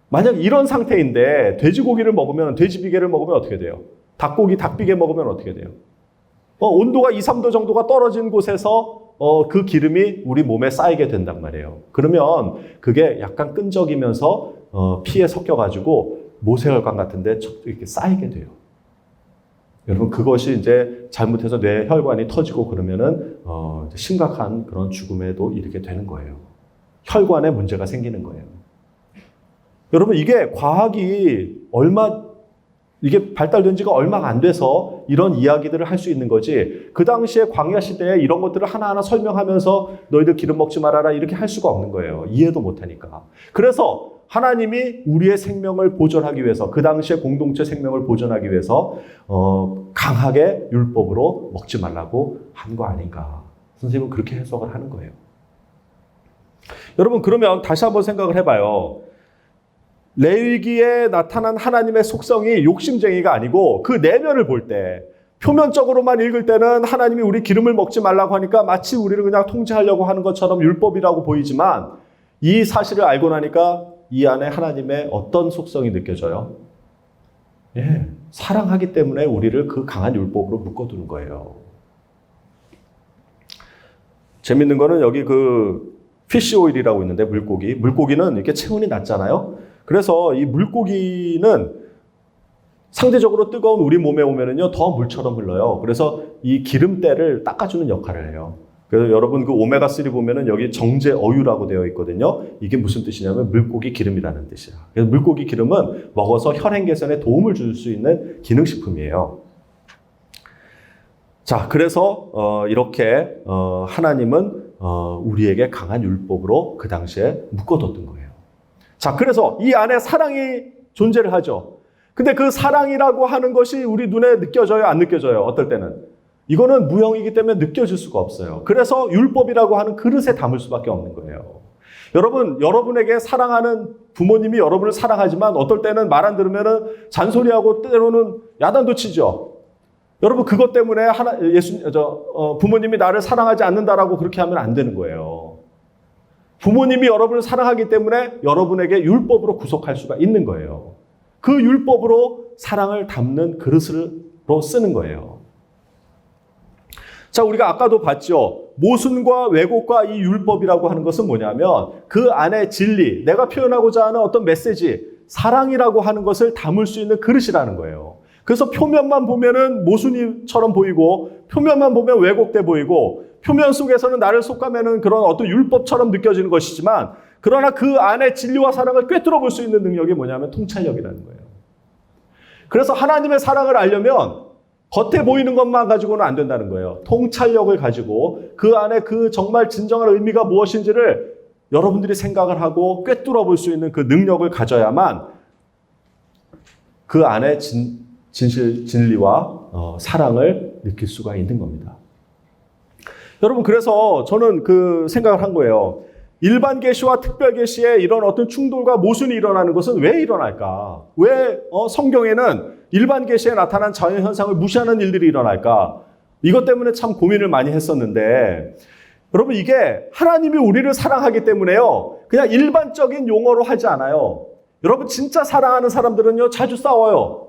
만약 이런 상태인데 돼지고기를 먹으면 돼지비계를 먹으면 어떻게 돼요? 닭고기, 닭비계 먹으면 어떻게 돼요? 온도가 2, 3도 정도가 떨어진 곳에서 그 기름이 우리 몸에 쌓이게 된단 말이에요. 그러면 그게 약간 끈적이면서 피에 섞여가지고 모세혈관 같은데 이렇게 쌓이게 돼요. 여러분 그것이 이제 잘못해서 뇌 혈관이 터지고 그러면은 심각한 그런 죽음에도 이르게 되는 거예요. 혈관에 문제가 생기는 거예요. 여러분 이게 과학이 이게 발달된 지가 얼마가 안 돼서 이런 이야기들을 할 수 있는 거지. 그 당시에 광야 시대에 이런 것들을 하나하나 설명하면서 너희들 기름 먹지 말아라 이렇게 할 수가 없는 거예요. 이해도 못하니까. 그래서 하나님이 우리의 생명을 보존하기 위해서, 그 당시에 공동체 생명을 보존하기 위해서 강하게 율법으로 먹지 말라고 한 거 아닌가. 선생님은 그렇게 해석을 하는 거예요. 여러분 그러면 다시 한번 생각을 해봐요. 레위기에 나타난 하나님의 속성이 욕심쟁이가 아니고 그 내면을 볼 때, 표면적으로만 읽을 때는 하나님이 우리 기름을 먹지 말라고 하니까 마치 우리를 그냥 통제하려고 하는 것처럼 율법이라고 보이지만, 이 사실을 알고 나니까 이 안에 하나님의 어떤 속성이 느껴져요? 예, 사랑하기 때문에 우리를 그 강한 율법으로 묶어두는 거예요. 재밌는 거는 여기 그 피쉬 오일이라고 있는데, 물고기는 이렇게 체온이 낮잖아요. 그래서 이 물고기는 상대적으로 뜨거운 우리 몸에 오면은요 더 물처럼 흘러요. 그래서 이 기름때를 닦아주는 역할을 해요. 그래서 여러분 그 오메가3 보면은 여기 정제 어유라고 되어 있거든요. 이게 무슨 뜻이냐면 물고기 기름이라는 뜻이야. 그래서 물고기 기름은 먹어서 혈행 개선에 도움을 줄 수 있는 기능식품이에요. 자, 그래서 이렇게 하나님은 우리에게 강한 율법으로 그 당시에 묶어뒀던 거예요. 자, 그래서 이 안에 사랑이 존재를 하죠. 근데 그 사랑이라고 하는 것이 우리 눈에 느껴져요? 안 느껴져요? 어떨 때는? 이거는 무형이기 때문에 느껴질 수가 없어요. 그래서 율법이라고 하는 그릇에 담을 수밖에 없는 거예요. 여러분에게 사랑하는 부모님이 여러분을 사랑하지만 어떨 때는 말 안 들으면은 잔소리하고 때로는 야단도 치죠. 여러분 그것 때문에 부모님이 나를 사랑하지 않는다라고 그렇게 하면 안 되는 거예요. 부모님이 여러분을 사랑하기 때문에 여러분에게 율법으로 구속할 수가 있는 거예요. 그 율법으로 사랑을 담는 그릇으로 쓰는 거예요. 자, 우리가 아까도 봤죠. 모순과 왜곡과 이 율법이라고 하는 것은 뭐냐면 그 안에 진리, 내가 표현하고자 하는 어떤 메시지, 사랑이라고 하는 것을 담을 수 있는 그릇이라는 거예요. 그래서 표면만 보면은 모순이처럼 보이고, 표면만 보면 왜곡돼 보이고, 표면 속에서는 나를 속가매는 그런 어떤 율법처럼 느껴지는 것이지만, 그러나 그 안에 진리와 사랑을 꿰뚫어 볼 수 있는 능력이 뭐냐면 통찰력이라는 거예요. 그래서 하나님의 사랑을 알려면 겉에 보이는 것만 가지고는 안 된다는 거예요. 통찰력을 가지고 그 안에 그 정말 진정한 의미가 무엇인지를 여러분들이 생각을 하고 꿰뚫어 볼 수 있는 그 능력을 가져야만 그 안에 진리와 사랑을 느낄 수가 있는 겁니다. 여러분, 그래서 저는 그 생각을 한 거예요. 일반 계시와 특별 계시에 이런 어떤 충돌과 모순이 일어나는 것은 왜 일어날까? 왜 성경에는 일반 계시에 나타난 자연 현상을 무시하는 일들이 일어날까? 이것 때문에 참 고민을 많이 했었는데, 여러분 이게 하나님이 우리를 사랑하기 때문에요. 그냥 일반적인 용어로 하지 않아요. 여러분 진짜 사랑하는 사람들은요 자주 싸워요.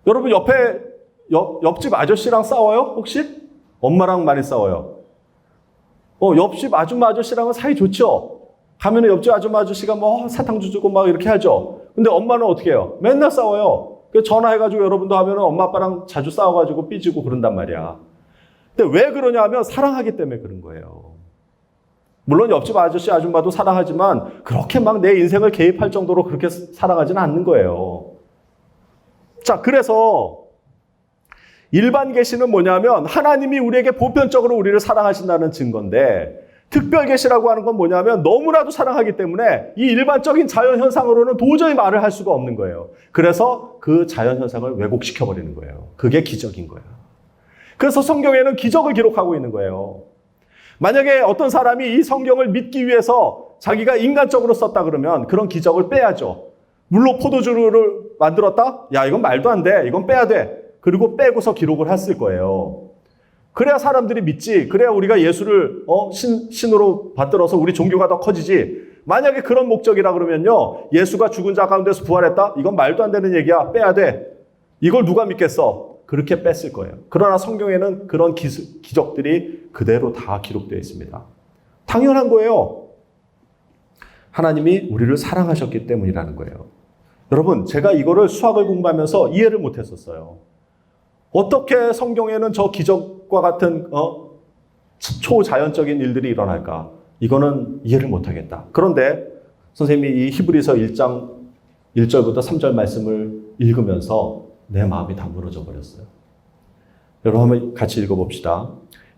여러분 옆집 아저씨랑 싸워요? 혹시? 엄마랑 많이 싸워요. 옆집 아줌마 아저씨랑은 사이 좋죠? 가면은 옆집 아줌마 아저씨가 뭐 사탕 주고 막 이렇게 하죠. 근데 엄마는 어떻게 해요? 맨날 싸워요. 전화해가지고 여러분도 하면은 엄마 아빠랑 자주 싸워가지고 삐지고 그런단 말이야. 근데 왜 그러냐 하면 사랑하기 때문에 그런 거예요. 물론 옆집 아저씨 아줌마도 사랑하지만 그렇게 막 내 인생을 개입할 정도로 그렇게 사랑하지는 않는 거예요. 자, 그래서 일반 계시는 뭐냐면 하나님이 우리에게 보편적으로 우리를 사랑하신다는 증거인데, 특별 계시라고 하는 건 뭐냐면 너무나도 사랑하기 때문에 이 일반적인 자연 현상으로는 도저히 말을 할 수가 없는 거예요. 그래서 그 자연 현상을 왜곡시켜 버리는 거예요. 그게 기적인 거예요. 그래서 성경에는 기적을 기록하고 있는 거예요. 만약에 어떤 사람이 이 성경을 믿기 위해서 자기가 인간적으로 썼다 그러면 그런 기적을 빼야죠. 물로 포도주를 만들었다? 야, 이건 말도 안 돼. 이건 빼야 돼. 그리고 빼고서 기록을 했을 거예요. 그래야 사람들이 믿지. 그래야 우리가 예수를 신으로 받들어서 우리 종교가 더 커지지. 만약에 그런 목적이라 그러면요, 예수가 죽은 자 가운데서 부활했다? 이건 말도 안 되는 얘기야. 빼야 돼. 이걸 누가 믿겠어? 그렇게 뺐을 거예요. 그러나 성경에는 그런 기적들이 그대로 다 기록되어 있습니다. 당연한 거예요. 하나님이 우리를 사랑하셨기 때문이라는 거예요. 여러분, 제가 이거를 수학을 공부하면서 이해를 못했었어요. 어떻게 성경에는 저 기적과 같은 초자연적인 일들이 일어날까? 이거는 이해를 못하겠다. 그런데 선생님이 이 히브리서 1장 1절부터 3절 말씀을 읽으면서 내 마음이 다 무너져 버렸어요. 여러분 한번 같이 읽어봅시다.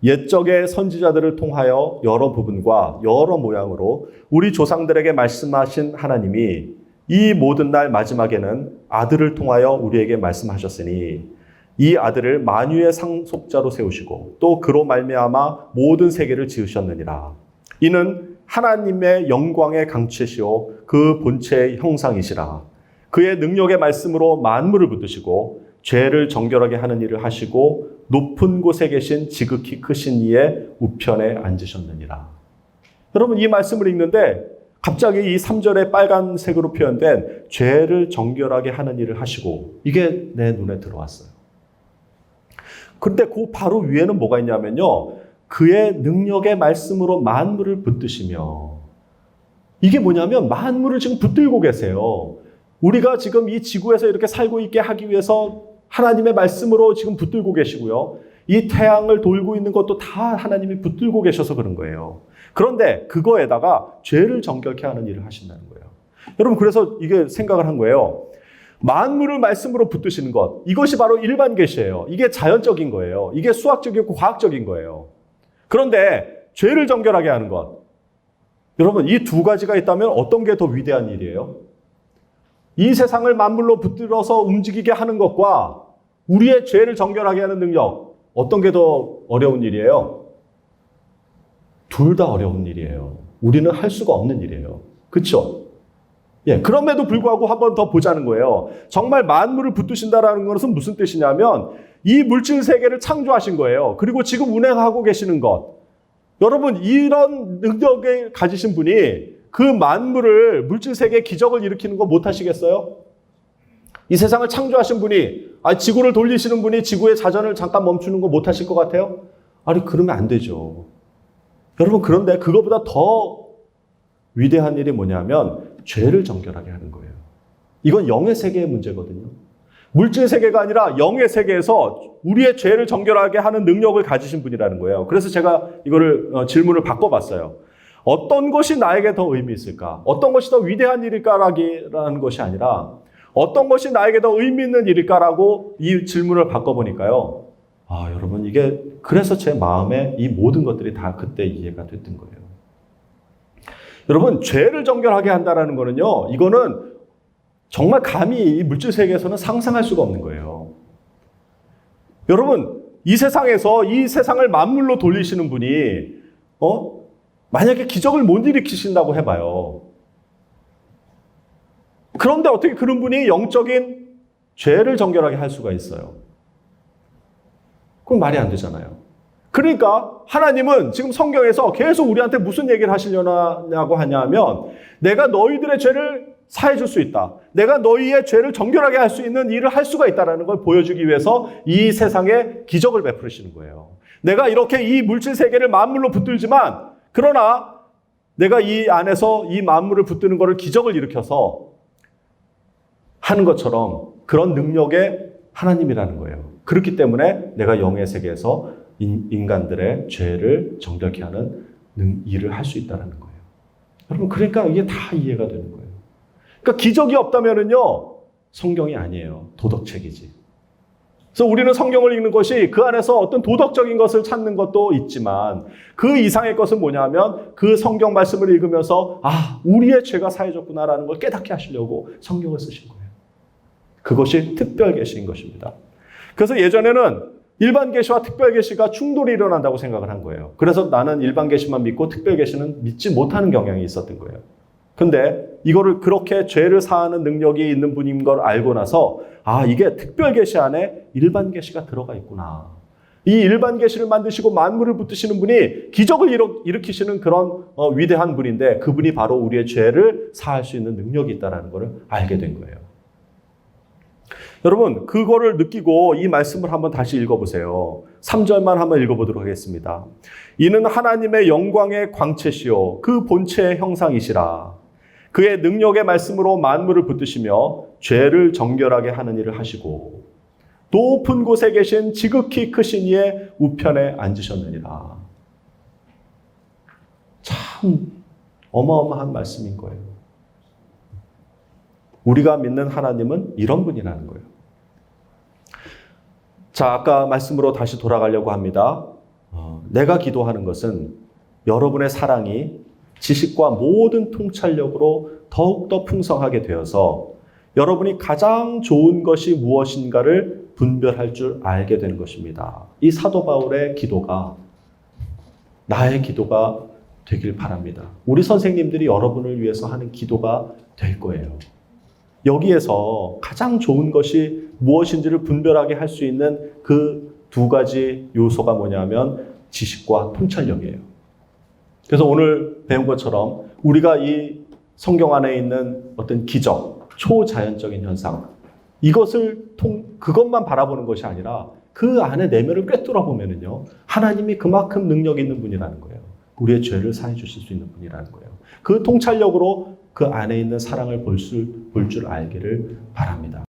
옛적의 선지자들을 통하여 여러 부분과 여러 모양으로 우리 조상들에게 말씀하신 하나님이 이 모든 날 마지막에는 아들을 통하여 우리에게 말씀하셨으니 이 아들을 만유의 상속자로 세우시고 또 그로 말미암아 모든 세계를 지으셨느니라. 이는 하나님의 영광의 강체시오 그 본체의 형상이시라. 그의 능력의 말씀으로 만물을 붙드시고 죄를 정결하게 하는 일을 하시고 높은 곳에 계신 지극히 크신 이의 우편에 앉으셨느니라. 여러분 이 말씀을 읽는데 갑자기 이 3절에 빨간색으로 표현된 죄를 정결하게 하는 일을 하시고 이게 내 눈에 들어왔어요. 그런데 그 바로 위에는 뭐가 있냐면요. 그의 능력의 말씀으로 만물을 붙드시며 이게 뭐냐면 만물을 지금 붙들고 계세요. 우리가 지금 이 지구에서 이렇게 살고 있게 하기 위해서 하나님의 말씀으로 지금 붙들고 계시고요. 이 태양을 돌고 있는 것도 다 하나님이 붙들고 계셔서 그런 거예요. 그런데 그거에다가 죄를 정결케 하는 일을 하신다는 거예요. 여러분 그래서 이게 생각을 한 거예요. 만물을 말씀으로 붙드시는 것, 이것이 바로 일반 계시예요. 이게 자연적인 거예요. 이게 수학적이고 과학적인 거예요. 그런데 죄를 정결하게 하는 것, 여러분 이 두 가지가 있다면 어떤 게 더 위대한 일이에요? 이 세상을 만물로 붙들어서 움직이게 하는 것과 우리의 죄를 정결하게 하는 능력, 어떤 게 더 어려운 일이에요? 둘 다 어려운 일이에요. 우리는 할 수가 없는 일이에요. 그렇죠? 예, 그럼에도 불구하고 한 번 더 보자는 거예요. 정말 만물을 붙드신다라는 것은 무슨 뜻이냐면 이 물질 세계를 창조하신 거예요. 그리고 지금 운행하고 계시는 것. 여러분 이런 능력을 가지신 분이 그 만물을 물질 세계의 기적을 일으키는 거 못 하시겠어요? 이 세상을 창조하신 분이 지구를 돌리시는 분이 지구의 자전을 잠깐 멈추는 거 못 하실 것 같아요? 아니 그러면 안 되죠. 여러분 그런데 그거보다 더 위대한 일이 뭐냐면 죄를 정결하게 하는 거예요. 이건 영의 세계의 문제거든요. 물질 세계가 아니라 영의 세계에서 우리의 죄를 정결하게 하는 능력을 가지신 분이라는 거예요. 그래서 제가 이거를 질문을 바꿔봤어요. 어떤 것이 나에게 더 의미 있을까? 어떤 것이 더 위대한 일일까라는 것이 아니라 어떤 것이 나에게 더 의미 있는 일일까라고 이 질문을 바꿔보니까요. 여러분 이게 그래서 제 마음에 이 모든 것들이 다 그때 이해가 됐던 거예요. 여러분 죄를 정결하게 한다는 거는요. 이거는 정말 감히 이 물질 세계에서는 상상할 수가 없는 거예요. 여러분 이 세상에서 이 세상을 만물로 돌리시는 분이 만약에 기적을 못 일으키신다고 해봐요. 그런데 어떻게 그런 분이 영적인 죄를 정결하게 할 수가 있어요? 그건 말이 안 되잖아요. 그러니까 하나님은 지금 성경에서 계속 우리한테 무슨 얘기를 하시려고 하냐면 내가 너희들의 죄를 사해 줄 수 있다. 내가 너희의 죄를 정결하게 할 수 있는 일을 할 수가 있다는 걸 보여주기 위해서 이 세상에 기적을 베푸시는 거예요. 내가 이렇게 이 물질 세계를 만물로 붙들지만 그러나 내가 이 안에서 이 만물을 붙드는 것을 기적을 일으켜서 하는 것처럼 그런 능력의 하나님이라는 거예요. 그렇기 때문에 내가 영의 세계에서 인간들의 죄를 정결케 하는 일을 할 수 있다는 거예요. 여러분 그러니까 이게 다 이해가 되는 거예요. 그러니까 기적이 없다면은요 성경이 아니에요. 도덕책이지. 그래서 우리는 성경을 읽는 것이 그 안에서 어떤 도덕적인 것을 찾는 것도 있지만 그 이상의 것은 뭐냐면 그 성경 말씀을 읽으면서 우리의 죄가 사해졌구나라는 걸 깨닫게 하시려고 성경을 쓰신 거예요. 그것이 특별 계시인 것입니다. 그래서 예전에는 일반 계시와 특별 계시가 충돌이 일어난다고 생각을 한 거예요. 그래서 나는 일반 계시만 믿고 특별 계시는 믿지 못하는 경향이 있었던 거예요. 근데 이거를 그렇게 죄를 사하는 능력이 있는 분인 걸 알고 나서 이게 특별 계시 안에 일반 계시가 들어가 있구나. 이 일반 계시를 만드시고 만물을 붙드시는 분이 기적을 일으키시는 그런 위대한 분인데 그분이 바로 우리의 죄를 사할 수 있는 능력이 있다는 걸 알게 된 거예요. 여러분, 그거를 느끼고 이 말씀을 한번 다시 읽어보세요. 3절만 한번 읽어보도록 하겠습니다. 이는 하나님의 영광의 광채시요 그 본체의 형상이시라. 그의 능력의 말씀으로 만물을 붙드시며 죄를 정결하게 하는 일을 하시고 높은 곳에 계신 지극히 크신 이의 우편에 앉으셨느니라. 참 어마어마한 말씀인 거예요. 우리가 믿는 하나님은 이런 분이라는 거예요. 자, 아까 말씀으로 다시 돌아가려고 합니다. 내가 기도하는 것은 여러분의 사랑이 지식과 모든 통찰력으로 더욱더 풍성하게 되어서 여러분이 가장 좋은 것이 무엇인가를 분별할 줄 알게 되는 것입니다. 이 사도 바울의 기도가 나의 기도가 되길 바랍니다. 우리 선생님들이 여러분을 위해서 하는 기도가 될 거예요. 여기에서 가장 좋은 것이 무엇인지를 분별하게 할 수 있는 그 두 가지 요소가 뭐냐면 지식과 통찰력이에요. 그래서 오늘 배운 것처럼 우리가 이 성경 안에 있는 어떤 기적, 초자연적인 현상, 그것만 바라보는 것이 아니라 그 안에 내면을 꿰뚫어 보면은요, 하나님이 그만큼 능력 있는 분이라는 거예요. 우리의 죄를 사해 주실 수 있는 분이라는 거예요. 그 통찰력으로 그 안에 있는 사랑을 볼 줄 알기를 바랍니다.